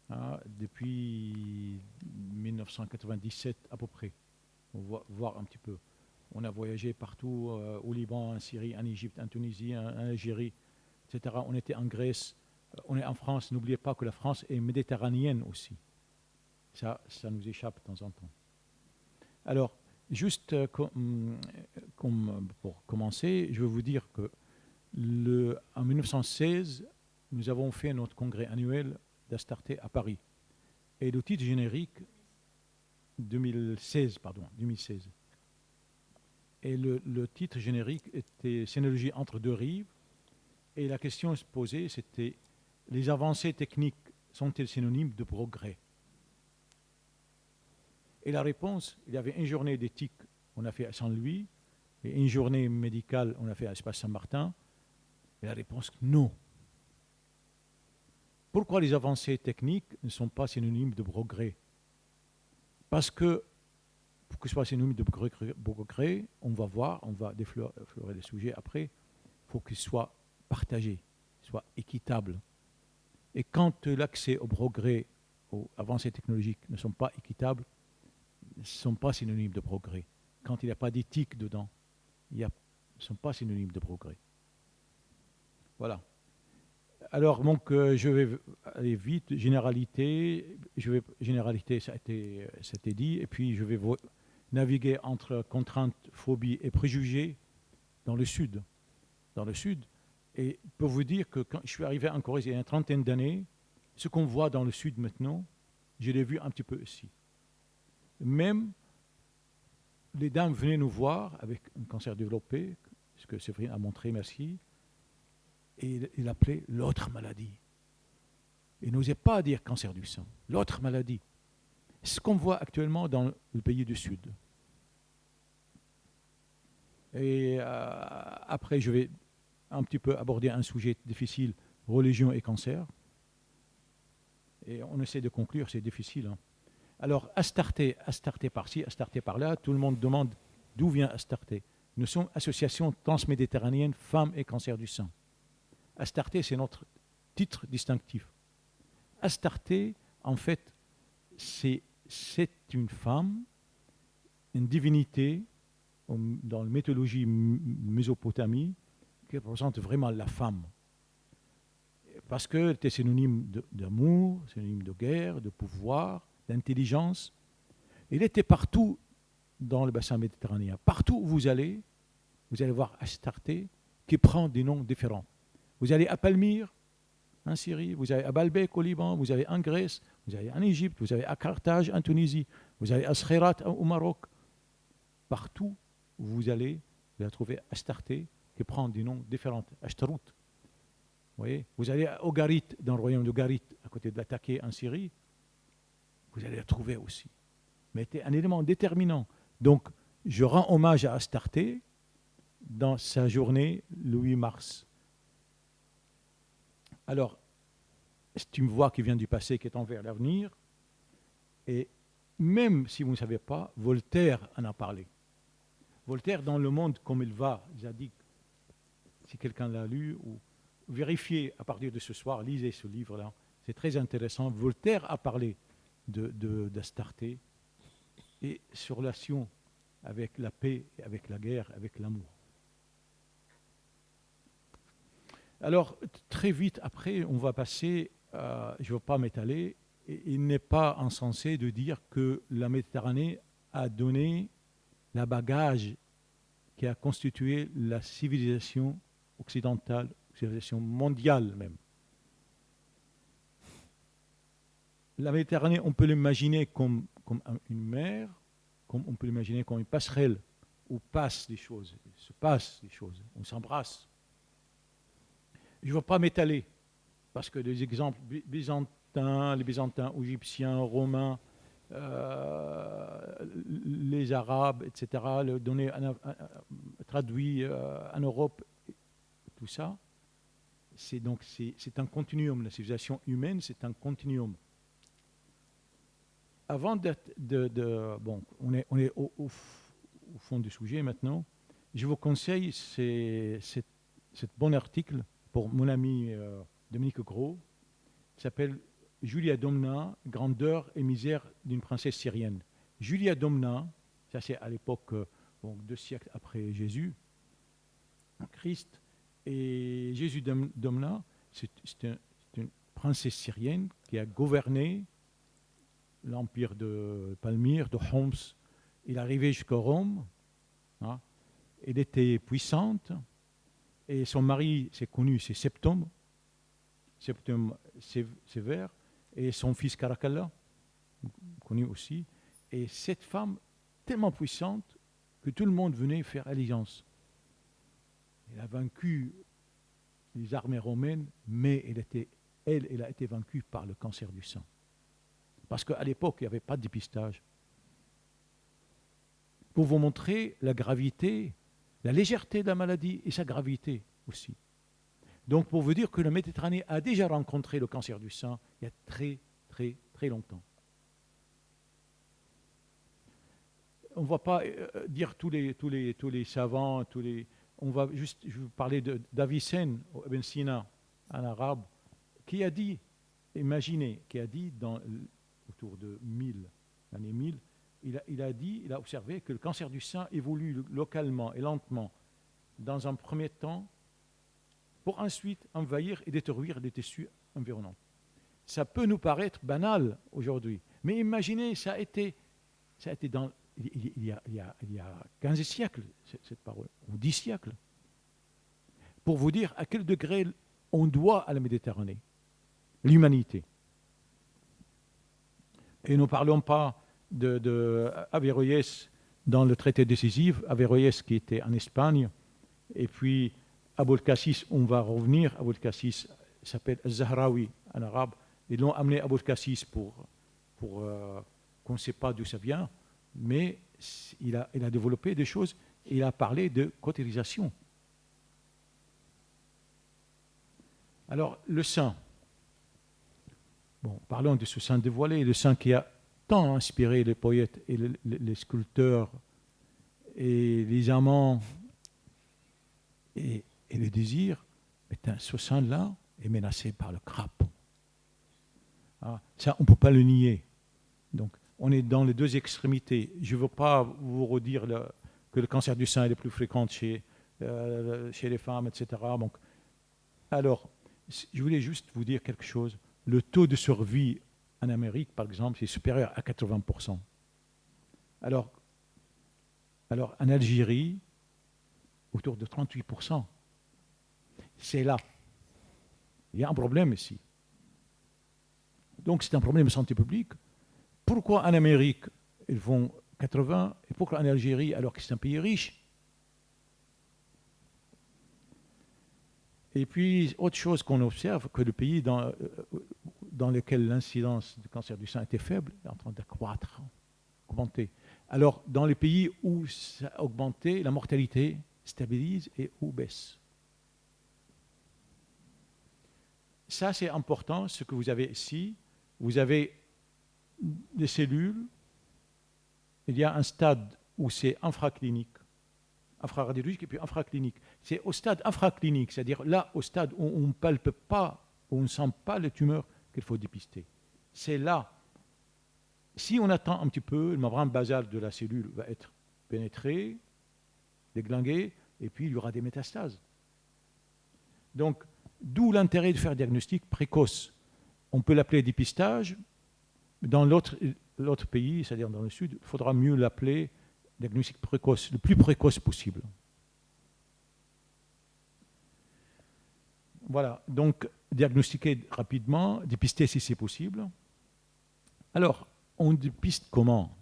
hein, depuis 1997 à peu près. On va voir un petit peu. On a voyagé partout, au Liban, en Syrie, en Égypte, en Tunisie, en Algérie, etc. On était en Grèce, on est en France. N'oubliez pas que la France est méditerranéenne aussi. Ça nous échappe de temps en temps. Alors, juste pour commencer, je vais vous dire que en 1916, nous avons fait notre congrès annuel d'Astarté à Paris. Et le titre générique, 2016. Et le titre générique était Scénologie entre deux rives. Et la question se posait, c'était les avancées techniques sont-elles synonymes de progrès? Et la réponse, il y avait une journée d'éthique, on a fait à Saint-Louis, et une journée médicale, on a fait à l'Espace Saint-Martin. Et la réponse, non. Pourquoi les avancées techniques ne sont pas synonymes de progrès? Parce que, pour que ce soit synonyme de progrès, on va voir, on va déflorer les sujets après, il faut qu'il soit partagé, soit équitable. Et quand l'accès au progrès, aux avancées technologiques ne sont pas équitables, ne sont pas synonymes de progrès. Quand il n'y a pas d'éthique dedans, ils ne sont pas synonymes de progrès. Voilà. Alors, donc, je vais aller vite. Généralité, ça a été dit, et puis je vais naviguer entre contraintes, phobies et préjugés dans le Sud. Et pour vous dire que quand je suis arrivé en Corrèze il y a une trentaine d'années, ce qu'on voit dans le Sud maintenant, je l'ai vu un petit peu ici. Même les dames venaient nous voir avec un cancer développé, ce que Séverine a montré, merci, et il appelait l'autre maladie. Il n'osait pas dire cancer du sein, l'autre maladie. C'est ce qu'on voit actuellement dans le pays du Sud. Et après, je vais un petit peu aborder un sujet difficile, religion et cancer. Et on essaie de conclure, c'est difficile. Hein. Alors, Astarté par-ci, Astarté par-là, tout le monde demande d'où vient Astarté. Nous sommes association transméditerranéenne femmes et cancer du sein. Astarté, c'est notre titre distinctif. Astarté, en fait, c'est une femme, une divinité dans la mythologie Mésopotamie qui représente vraiment la femme. Parce qu'elle était synonyme d'amour, synonyme de guerre, de pouvoir, d'intelligence. Il était partout dans le bassin méditerranéen. Partout où vous allez voir Astarté qui prend des noms différents. Vous allez à Palmyre, en Syrie, vous allez à Baalbek au Liban, vous allez en Grèce, vous allez en Égypte, vous allez à Carthage en Tunisie, vous allez à Skhirat au Maroc. Partout où vous allez trouver Astarté qui prend des noms différents. Ashtarout. Vous allez au Garit, dans le royaume de Garit, à côté de l'Attaqué en Syrie, vous allez la trouver aussi. Mais c'est un élément déterminant. Donc, je rends hommage à Astarté dans sa journée le 8 mars. Alors, c'est une voix qui vient du passé, qui est envers l'avenir. Et même si vous ne savez pas, Voltaire en a parlé. Voltaire, dans Le Monde comme il va, il a dit, si quelqu'un l'a lu, ou vérifiez à partir de ce soir, lisez ce livre-là, c'est très intéressant. Voltaire a parlé d'Astarté et sur la relation avec la paix, avec la guerre, avec l'amour. Alors, très vite après, on va passer, je ne veux pas m'étaler, il n'est pas insensé de dire que la Méditerranée a donné le bagage qui a constitué la civilisation occidentale, civilisation mondiale même. la Méditerranée, on peut l'imaginer comme une mer, comme on peut l'imaginer comme une passerelle où passent des choses, se passent des choses, on s'embrasse. Je ne veux pas m'étaler, parce que des exemples byzantins, les byzantins, égyptiens, romains, les Arabes, etc., le donner traduit en Europe, tout ça, c'est un continuum. La civilisation humaine, c'est un continuum. Avant bon, on est au fond du sujet maintenant. Je vous conseille cet bon article pour mon ami Dominique Gros, qui s'appelle Julia Domna, grandeur et misère d'une princesse syrienne. Julia Domna, ça c'est à l'époque, 2 siècles après Jésus, Christ, et Jésus Domna, c'est une princesse syrienne qui a gouverné l'empire de Palmyre, de Homs. Il est arrivé jusqu'à Rome. Hein. Elle était puissante. Et son mari, c'est connu, c'est Septime Sévère. Et son fils Caracalla, connu aussi. Et cette femme, tellement puissante, que tout le monde venait faire alliance. Elle a vaincu les armées romaines, mais elle a été vaincue par le cancer du sein. Parce qu'à l'époque, il n'y avait pas de dépistage. Pour vous montrer la gravité, la légèreté de la maladie et sa gravité aussi. Donc, pour vous dire que la Méditerranée a déjà rencontré le cancer du sein il y a très, très, très longtemps. On ne va pas dire tous les savants, on va juste je vais vous parler d'Avicenne, Ibn Sina, en arabe, qui a dit, imaginez, qui a dit autour de l'année 1000, il a observé que le cancer du sein évolue localement et lentement dans un premier temps pour ensuite envahir et détruire les tissus environnants. Ça peut nous paraître banal aujourd'hui, mais imaginez, ça a été il y a 15 siècles, cette parole, ou 10 siècles, pour vous dire à quel degré on doit à la Méditerranée, l'humanité. Et ne parlons pas d'Averroès dans le traité décisif, Averroès qui était en Espagne, et puis Abul Cassis, on va revenir, Abul Cassis s'appelle Zahraoui en arabe, ils l'ont amené Abul Cassis pour qu'on ne sait pas d'où ça vient, mais il a développé des choses, et il a parlé de cautérisation. Alors, le sein. Bon, parlons de ce sein dévoilé, le sein qui a tant inspiré les poètes et les sculpteurs et les amants et le désir. Mais ce sein-là est menacé par le crapaud. Ah, ça, on ne peut pas le nier. Donc, on est dans les deux extrémités. Je ne veux pas vous redire que le cancer du sein est le plus fréquent chez les femmes, etc. Donc, alors, je voulais juste vous dire quelque chose. Le taux de survie en Amérique, par exemple, c'est supérieur à 80%. Alors en Algérie, autour de 38%. C'est là. Il y a un problème ici. Donc c'est un problème de santé publique. Pourquoi en Amérique, ils font 80%, et pourquoi en Algérie, alors que c'est un pays riche? Et puis, autre chose qu'on observe, que le pays dans lequel l'incidence du cancer du sein était faible est en train d'accroître, augmenter. Alors, dans les pays où ça a augmenté, la mortalité stabilise et ou baisse. Ça, c'est important, ce que vous avez ici. Vous avez des cellules. Il y a un stade où c'est infraclinique, infraradiologique et puis infraclinique. C'est au stade infraclinique, c'est-à-dire là, au stade où on ne palpe pas, où on ne sent pas les tumeurs qu'il faut dépister. C'est là. Si on attend un petit peu, le membrane basale de la cellule va être pénétrée, déglinguée, et puis il y aura des métastases. Donc, d'où l'intérêt de faire un diagnostic précoce. On peut l'appeler dépistage. Dans l'autre pays, c'est-à-dire dans le sud, il faudra mieux l'appeler diagnostic précoce, le plus précoce possible. Voilà, donc diagnostiquer rapidement, dépister si c'est possible. Alors, on dépiste comment?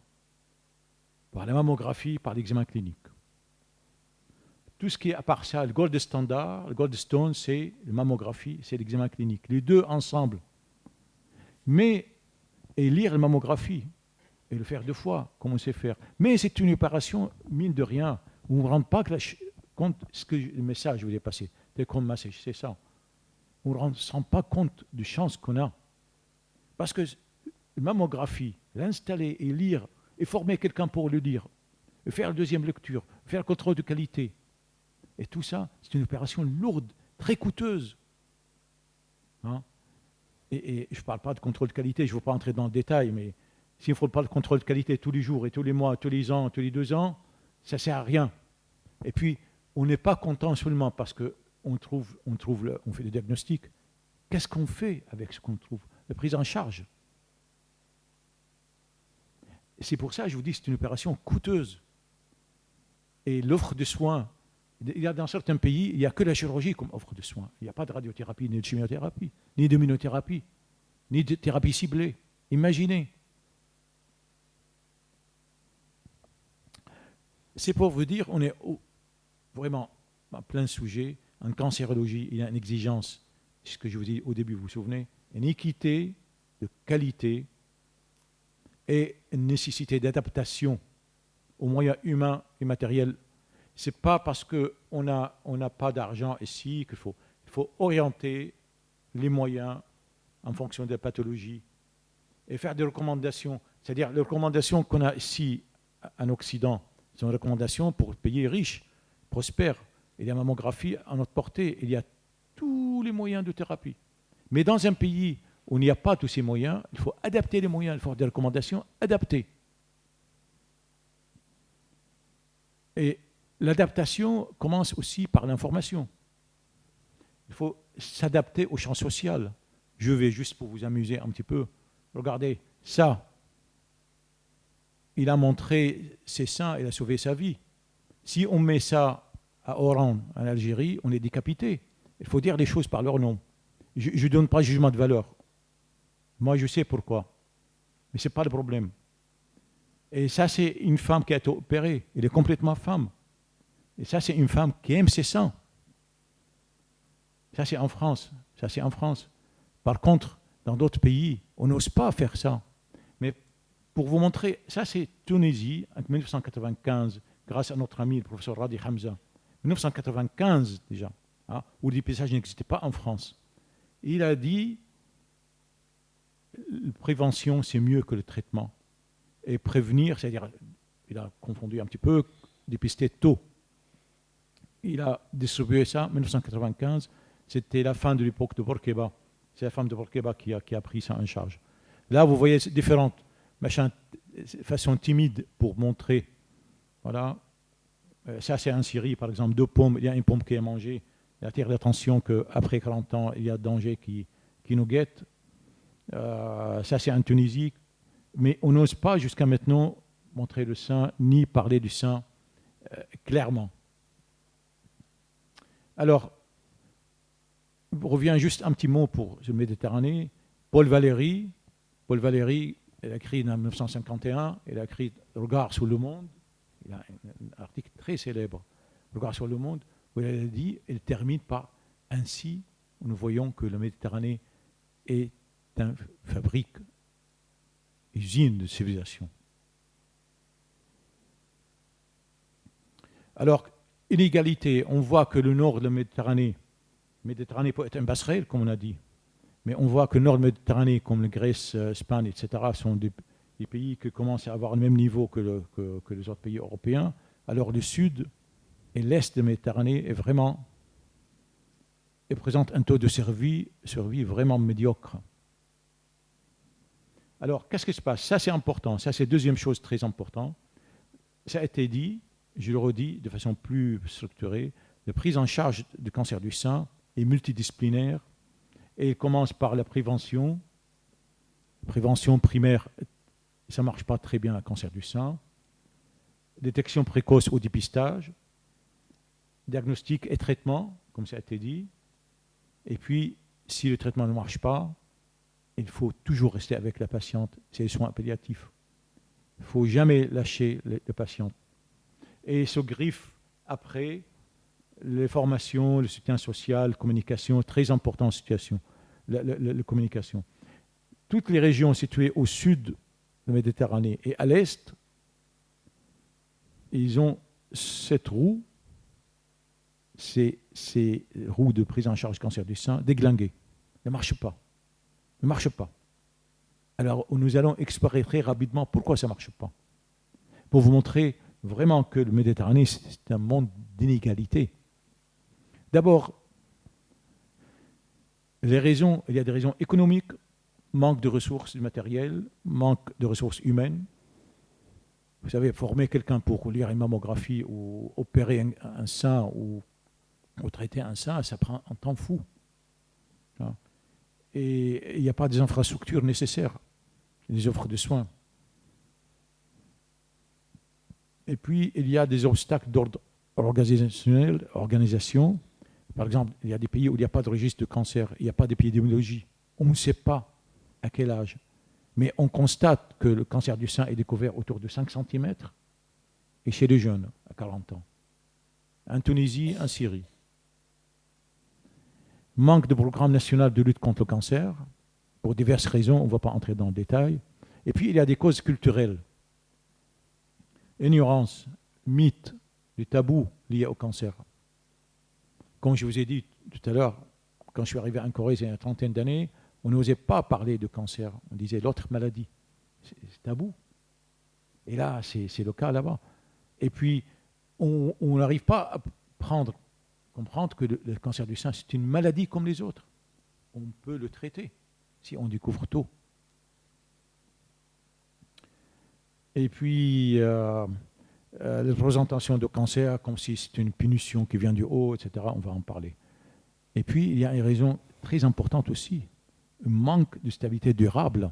Par la mammographie, par l'examen clinique. Tout ce qui est à part ça, le gold standard, le gold stone, c'est la mammographie, c'est l'examen clinique. Les deux ensemble. Mais, et lire la mammographie, et le faire 2 fois, comme on sait faire. Mais c'est une opération, mine de rien, où on ne rend pas compte, le message que je vous ai passé, c'est ça. On ne se rend pas compte des chances qu'on a. Parce que la mammographie, l'installer et lire, et former quelqu'un pour le lire, et faire la deuxième lecture, faire le contrôle de qualité, et tout ça, c'est une opération lourde, très coûteuse. Hein? Et je ne parle pas de contrôle de qualité, je ne veux pas entrer dans le détail, mais s'il ne faut pas le contrôle de qualité tous les jours, et tous les mois, tous les ans, tous les 2 ans, ça ne sert à rien. Et puis, on n'est pas content seulement parce qu'on on fait des diagnostics. Qu'est-ce qu'on fait avec ce qu'on trouve? La prise en charge. C'est pour ça que je vous dis que c'est une opération coûteuse. Et l'offre de soins, il y a dans certains pays, il n'y a que la chirurgie comme offre de soins. Il n'y a pas de radiothérapie, ni de chimiothérapie, ni d'immunothérapie, ni de thérapie ciblée. Imaginez. C'est pour vous dire, on est vraiment à plein sujet. En cancérologie, il y a une exigence, ce que je vous dis au début, vous vous souvenez, une équité de qualité et une nécessité d'adaptation aux moyens humains et matériels. Ce n'est pas parce qu'on n'a pas d'argent ici qu'il faut. Il faut orienter les moyens en fonction de la pathologie et faire des recommandations. C'est-à-dire les recommandations qu'on a ici en Occident sont des recommandations pour le pays riche, prospère. Il y a la mammographie à notre portée. Il y a tous les moyens de thérapie. Mais dans un pays où il n'y a pas tous ces moyens, il faut adapter les moyens, il faut faire des recommandations adaptées. Et l'adaptation commence aussi par l'information. Il faut s'adapter au champ social. Je vais juste pour vous amuser un petit peu. Regardez, ça, il a montré ses seins, il a sauvé sa vie. Si on met ça à Oran, en Algérie, on est décapité. Il faut dire les choses par leur nom. Je ne donne pas jugement de valeur. Moi, je sais pourquoi. Mais ce n'est pas le problème. Et ça, c'est une femme qui a été opérée. Elle est complètement femme. Et ça, c'est une femme qui aime ses seins. Ça, c'est en France. Ça, c'est en France. Par contre, dans d'autres pays, on n'ose pas faire ça. Mais pour vous montrer, ça, c'est Tunisie, en 1995, grâce à notre ami, le professeur Radi Hamza. 1995 déjà, hein, où le dépistage n'existait pas en France. Et il a dit, la prévention, c'est mieux que le traitement. Et prévenir, c'est-à-dire, il a confondu un petit peu, dépister tôt. Il a distribué ça en 1995. C'était la fin de l'époque de Bourguiba. C'est la femme de Bourguiba qui a pris ça en charge. Là, vous voyez différentes façons timides pour montrer. Voilà. Ça, c'est en Syrie, par exemple, 2 pommes. Il y a une pomme qui est mangée. Il attire l'attention qu'après 40 ans, il y a danger qui nous guette. Ça, c'est en Tunisie. Mais on n'ose pas jusqu'à maintenant montrer le sein, ni parler du sein clairement. Alors, je reviens juste un petit mot pour la Méditerranée. Paul Valéry, il a écrit en 1951, il a écrit Regard sur le monde. Il a un article très célèbre, Regard sur le monde, où il a dit, il termine par ainsi, nous voyons que la Méditerranée est une fabrique, usine de civilisation. Alors, inégalité, on voit que le nord de la Méditerranée peut être un passerelle, comme on a dit, mais on voit que le nord de la Méditerranée, comme la Grèce, l'Espagne, etc., sont des pays qui commencent à avoir le même niveau que les autres pays européens. Alors le sud et l'est de la Méditerranée présente un taux de survie vraiment médiocre. Alors, qu'est-ce qui se passe? Ça, c'est important. Ça, c'est la deuxième chose très importante. Ça a été dit, je le redis de façon plus structurée, la prise en charge du cancer du sein est multidisciplinaire et elle commence par la prévention. Prévention primaire, ça ne marche pas très bien, le cancer du sein. Détection précoce au dépistage. Diagnostic et traitement, comme ça a été dit. Et puis, si le traitement ne marche pas, il faut toujours rester avec la patiente. C'est les soins palliatifs. Il ne faut jamais lâcher les patientes. Et se griffe après les formations, le soutien social, la communication, très important en situation, la communication. Toutes les régions situées au sud de la Méditerranée et à l'est, ils ont cette roue, ces roues de prise en charge cancer du sein, déglinguées. Ne marchent pas. Ne marchent pas. Alors, nous allons explorer très rapidement pourquoi ça ne marche pas. Pour vous montrer vraiment que le Méditerranée, c'est un monde d'inégalité. D'abord, il y a des raisons économiques, manque de ressources matérielles, manque de ressources humaines. Vous savez, former quelqu'un pour lire une mammographie ou opérer un sein ou traiter un sein, ça prend un temps fou. Et il n'y a pas des infrastructures nécessaires, des offres de soins. Et puis, il y a des obstacles d'ordre organisationnel, organisation. Par exemple, il y a des pays où il n'y a pas de registre de cancer, il n'y a pas d'épidémiologie. On ne sait pas à quel âge. Mais on constate que le cancer du sein est découvert autour de 5 cm et chez les jeunes, à 40 ans. En Tunisie, en Syrie. Manque de programme national de lutte contre le cancer, pour diverses raisons, on ne va pas entrer dans le détail. Et puis, il y a des causes culturelles. Ignorance, mythe, des tabous liés au cancer. Comme je vous ai dit tout à l'heure, quand je suis arrivé en Corée, il y a une trentaine d'années, on n'osait pas parler de cancer. On disait l'autre maladie. C'est tabou. Et là, c'est le cas là-bas. Et puis, on n'arrive pas à comprendre que le cancer du sein, c'est une maladie comme les autres. On peut le traiter si on découvre tôt. Et puis, la représentation de cancer comme si c'est une punition qui vient du haut, etc., on va en parler. Et puis, il y a une raison très importante aussi, un manque de stabilité durable,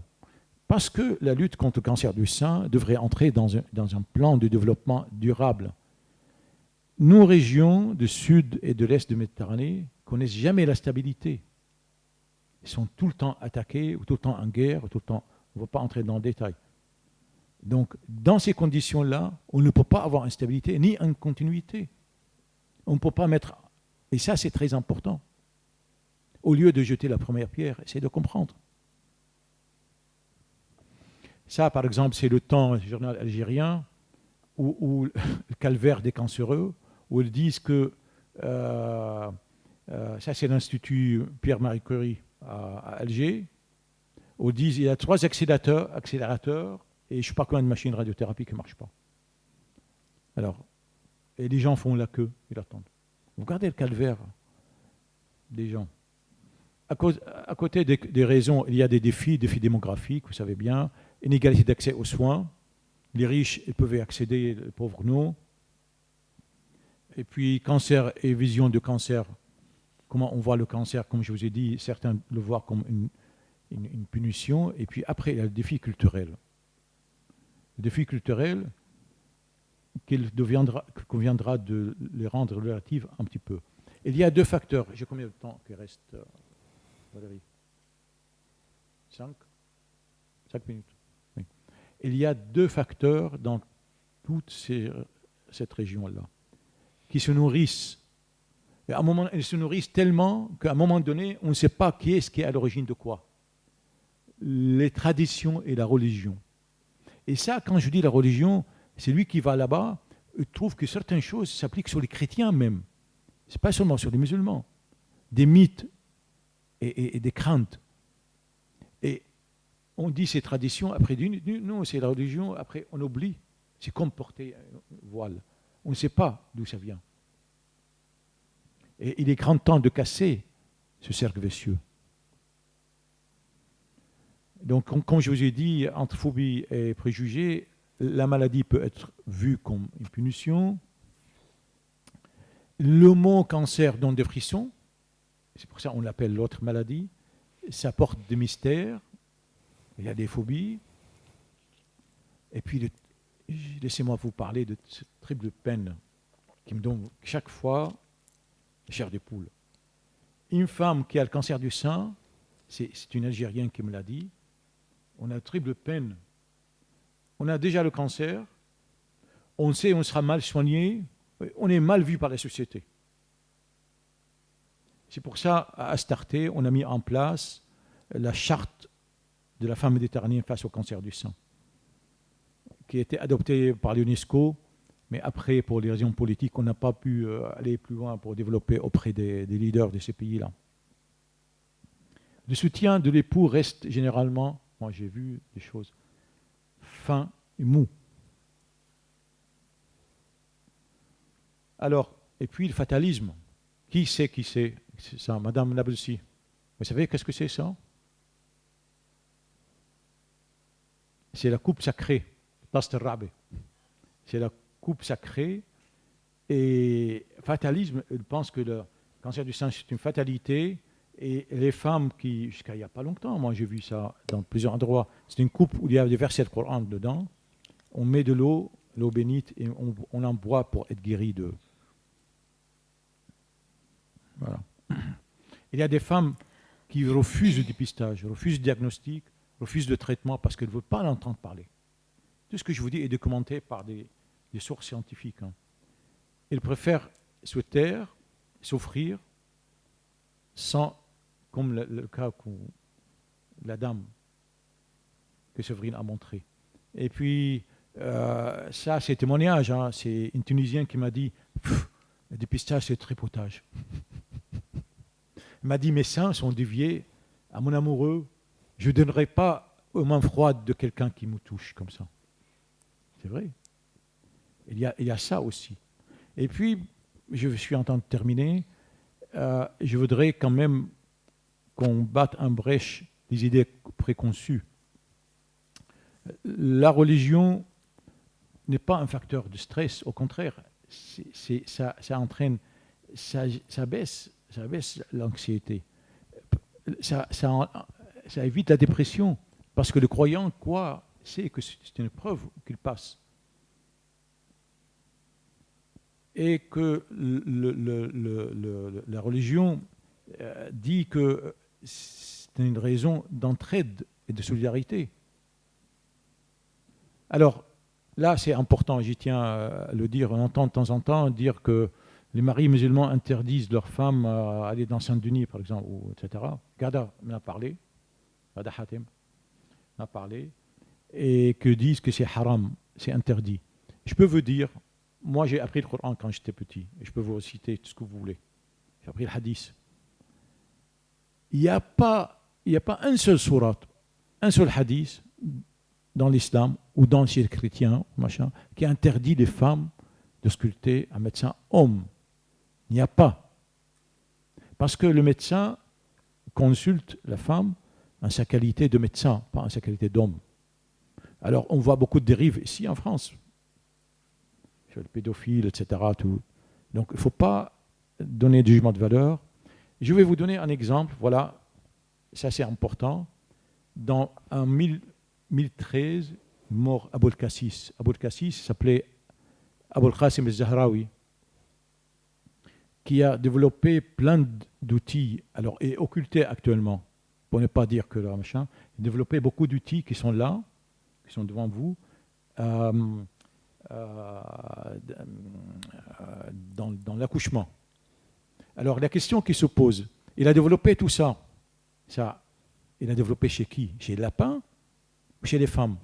parce que la lutte contre le cancer du sein devrait entrer dans un plan de développement durable. Nos régions du sud et de l'est de Méditerranée ne connaissent jamais la stabilité. Ils sont tout le temps attaqués, ou tout le temps en guerre, tout le temps, on ne va pas entrer dans le détail. Donc, dans ces conditions-là, on ne peut pas avoir une stabilité ni une continuité. On ne peut pas mettre... Et ça, c'est très important. Au lieu de jeter la première pierre, essayez de comprendre. Ça, par exemple, c'est le Temps, le journal algérien, où le calvaire des cancéreux, où ils disent que... ça, c'est l'Institut Pierre-Marie Curie à Alger, où ils disent qu'il y a 3 accélérateurs et je ne sais pas combien de machines de radiothérapie qui ne marchent pas. Alors, et les gens font la queue, ils attendent. Vous regardez le calvaire des gens. À côté des raisons, il y a des défis démographiques, vous savez bien, inégalité d'accès aux soins. Les riches ils peuvent y accéder, les pauvres non. Et puis, cancer et vision de cancer. Comment on voit le cancer, comme je vous ai dit, certains le voient comme une punition. Et puis après, il y a le défi culturel. Le défi culturel, qu'il conviendra de les rendre relatives un petit peu. Il y a 2 facteurs. J'ai combien de temps qui reste, Valérie? 5 minutes. Oui. Il y a 2 facteurs dans toute cette région-là qui se nourrissent. Et à un moment, ils se nourrissent tellement qu'à un moment donné, on ne sait pas qui est à l'origine de quoi. Les traditions et la religion. Et ça, quand je dis la religion, c'est lui qui va là-bas et trouve que certaines choses s'appliquent sur les chrétiens même. Ce n'est pas seulement sur les musulmans. Des mythes et des craintes. Et on dit ces traditions, après non, c'est la religion, après on oublie. C'est comme porter un voile. On ne sait pas d'où ça vient. Et il est grand temps de casser ce cercle vicieux. Donc, comme je vous ai dit, entre phobie et préjugés, la maladie peut être vue comme une punition. Le mot cancer donne des frissons, c'est pour ça qu'on l'appelle l'autre maladie. Ça porte des mystères, il y a des phobies. Et puis, laissez-moi vous parler de cette triple peine qui me donne chaque fois la chair de poule. Une femme qui a le cancer du sein, c'est une Algérienne qui me l'a dit, on a triple peine. On a déjà le cancer, on sait on sera mal soigné, on est mal vu par la société. C'est pour ça, à Astarté, on a mis en place la charte de la femme méditerranéenne face au cancer du sein, qui a été adoptée par l'UNESCO, mais après, pour des raisons politiques, on n'a pas pu aller plus loin pour développer auprès des leaders de ces pays-là. Le soutien de l'époux reste généralement, moi j'ai vu des choses, fin et mou. Alors, et puis le fatalisme. Qui c'est ça? Madame Nabelsi. Vous savez qu'est-ce que c'est ça? C'est la coupe sacrée. C'est la coupe sacrée. Et fatalisme, je pense que le cancer du sein, c'est une fatalité. Et les femmes qui, jusqu'à il n'y a pas longtemps, moi j'ai vu ça dans plusieurs endroits, c'est une coupe où il y a des versets de Coran dedans. On met de l'eau bénite, et on en boit pour être guéri de... Voilà. Il y a des femmes qui refusent le dépistage, refusent le diagnostic, refusent le traitement parce qu'elles ne veulent pas l'entendre parler. Tout ce que je vous dis est documenté par des sources scientifiques. Hein. Elles préfèrent se taire, souffrir, sans, comme le cas que la dame que Séverine a montré. Et puis, ça, c'est témoignage. Hein. C'est une Tunisienne qui m'a dit le dépistage, c'est tripotage. Elle m'a dit mes seins sont déviés à mon amoureux. Je ne donnerai pas aux mains froides de quelqu'un qui me touche comme ça. C'est vrai. Il y a ça aussi. Et puis, je suis en train de terminer. Je voudrais quand même qu'on batte en brèche les idées préconçues. La religion n'est pas un facteur de stress, au contraire, ça entraîne, ça baisse l'anxiété, ça évite la dépression, parce que le croyant sait que c'est une preuve qu'il passe. Et que la religion dit que c'est une raison d'entraide et de solidarité. Alors, là, c'est important, j'y tiens à le dire, on entend de temps en temps dire que les maris musulmans interdisent leurs femmes à aller dans Saint-Denis, par exemple, etc. Gada m'en a parlé, Gada Hatem m'en a parlé, et que disent que c'est haram, c'est interdit. Je peux vous dire, moi j'ai appris le Coran quand j'étais petit, et je peux vous citer tout ce que vous voulez. J'ai appris le hadith. Il n'y a pas un seul surat, un seul hadith dans l'islam ou dans le ciel chrétien, machin, qui interdit les femmes de sculpter un médecin homme. Il n'y a pas. Parce que le médecin consulte la femme en sa qualité de médecin, pas en sa qualité d'homme. Alors, on voit beaucoup de dérives ici en France. Sur le pédophile, etc. Tout. Donc, il ne faut pas donner de jugement de valeur. Je vais vous donner un exemple. Voilà, ça c'est important. Dans un 1013, mort Aboul Kassis. Aboul Kassis s'appelait Aboul Qasim al-Zahraoui, qui a développé plein d'outils, alors et occulté actuellement, pour ne pas dire que là, machin, il a développé beaucoup d'outils qui sont là, qui sont devant vous, dans l'accouchement. Alors la question qui se pose, il a développé tout ça, il a développé chez qui? Chez les lapins ou chez les femmes?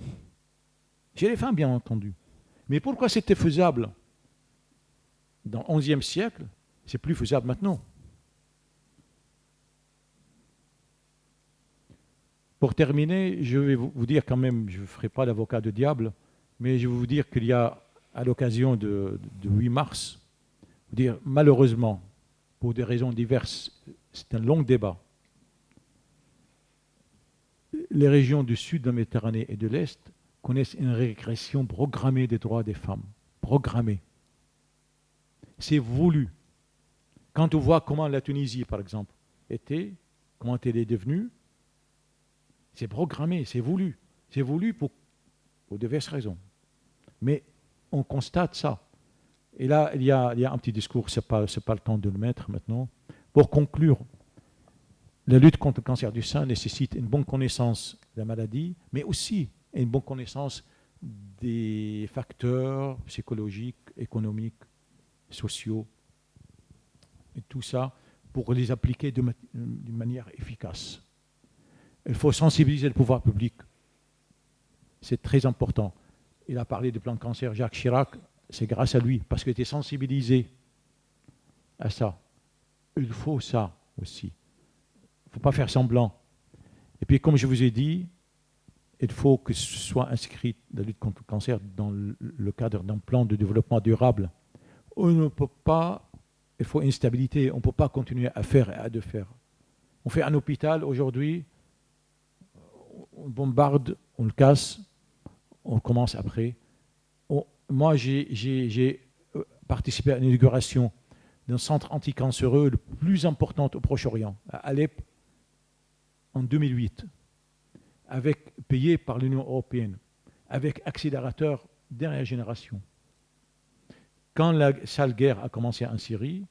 Chez les femmes, bien entendu. Mais pourquoi c'était faisable dans le XIe siècle? C'est plus faisable maintenant. Pour terminer, je vais vous dire quand même, je ne ferai pas l'avocat de diable, mais je vais vous dire qu'il y a, à l'occasion de 8 mars, vous dire malheureusement, pour des raisons diverses, c'est un long débat. Les régions du sud de la Méditerranée et de l'Est connaissent une régression programmée des droits des femmes. Programmée. C'est voulu. Quand on voit comment la Tunisie, par exemple, était, comment elle est devenue, c'est programmé, c'est voulu. C'est voulu pour diverses raisons. Mais on constate ça. Et là, il y a un petit discours, ce n'est pas le temps de le mettre maintenant. Pour conclure, la lutte contre le cancer du sein nécessite une bonne connaissance de la maladie, mais aussi une bonne connaissance des facteurs psychologiques, économiques, sociaux, et tout ça pour les appliquer d'une manière efficace. Il faut sensibiliser le pouvoir public. C'est très important. Il a parlé du plan de cancer. Jacques Chirac, c'est grâce à lui, parce qu'il était sensibilisé à ça. Il faut ça aussi. Il ne faut pas faire semblant. Et puis, comme je vous ai dit, il faut que ce soit inscrit la lutte contre le cancer dans le cadre d'un plan de développement durable. On ne peut pas, il faut une stabilité, on ne peut pas continuer à faire et à faire. On fait un hôpital aujourd'hui, on bombarde, on le casse, on commence après. Moi, j'ai participé à l'inauguration d'un centre anticancéreux le plus important au Proche-Orient, à Alep, en 2008, payé par l'Union européenne, avec accélérateur dernière génération. Quand la sale guerre a commencé en Syrie,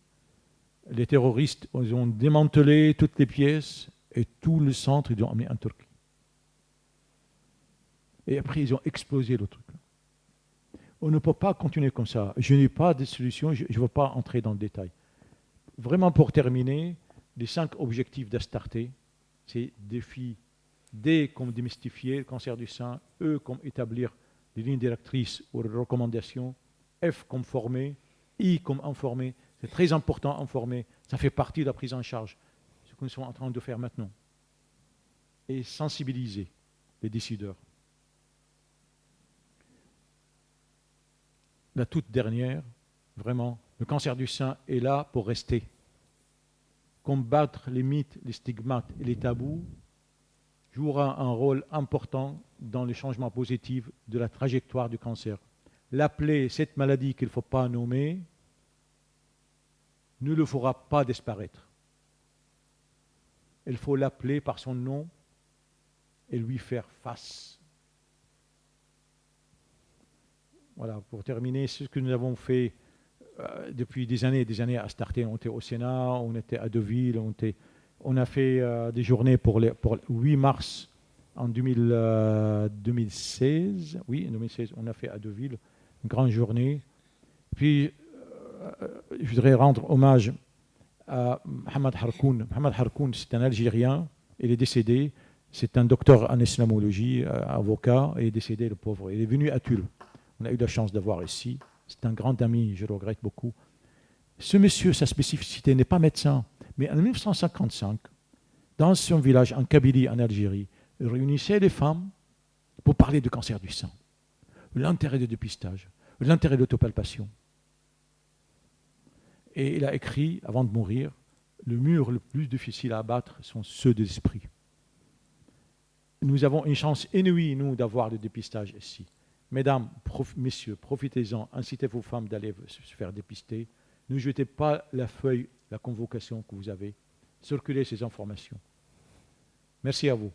les terroristes ont démantelé toutes les pièces et tout le centre, ils l'ont emmené en Turquie. Et après, ils ont explosé le truc. On ne peut pas continuer comme ça. Je n'ai pas de solution, je ne veux pas entrer dans le détail. Vraiment, pour terminer, les 5 objectifs d'Astarté, c'est défi D comme démystifier le cancer du sein, E comme établir des lignes directrices ou des recommandations, F comme former, I comme informer. C'est très important informer, ça fait partie de la prise en charge, ce que nous sommes en train de faire maintenant. Et sensibiliser les décideurs. La toute dernière, vraiment, le cancer du sein est là pour rester. Combattre les mythes, les stigmates et les tabous jouera un rôle important dans les changements positifs de la trajectoire du cancer. L'appeler cette maladie qu'il ne faut pas nommer ne le fera pas disparaître. Il faut l'appeler par son nom et lui faire face. Voilà, pour terminer, ce que nous avons fait depuis des années à Astarté. On était au Sénat, on était à Deauville, on a fait des journées pour 8 mars en 2016. Oui, en 2016, on a fait à Deauville une grande journée. Puis, je voudrais rendre hommage à Mohamed Harkoun. Mohamed Harkoun, c'est un Algérien, il est décédé. C'est un docteur en islamologie, avocat, et il est décédé, le pauvre. Il est venu à Tulle. On a eu la chance d'avoir ici. C'est un grand ami, je le regrette beaucoup. Ce monsieur, sa spécificité n'est pas médecin, mais en 1955, dans son village en Kabylie, en Algérie, il réunissait les femmes pour parler du cancer du sein, l'intérêt du dépistage, l'intérêt de l'autopalpation. Et il a écrit, avant de mourir, le mur le plus difficile à abattre sont ceux de l'esprit. Nous avons une chance inouïe, nous, d'avoir le dépistage ici. Mesdames, messieurs, profitez-en, incitez vos femmes d'aller se faire dépister. Ne jetez pas la feuille, la convocation que vous avez. Circulez ces informations. Merci à vous.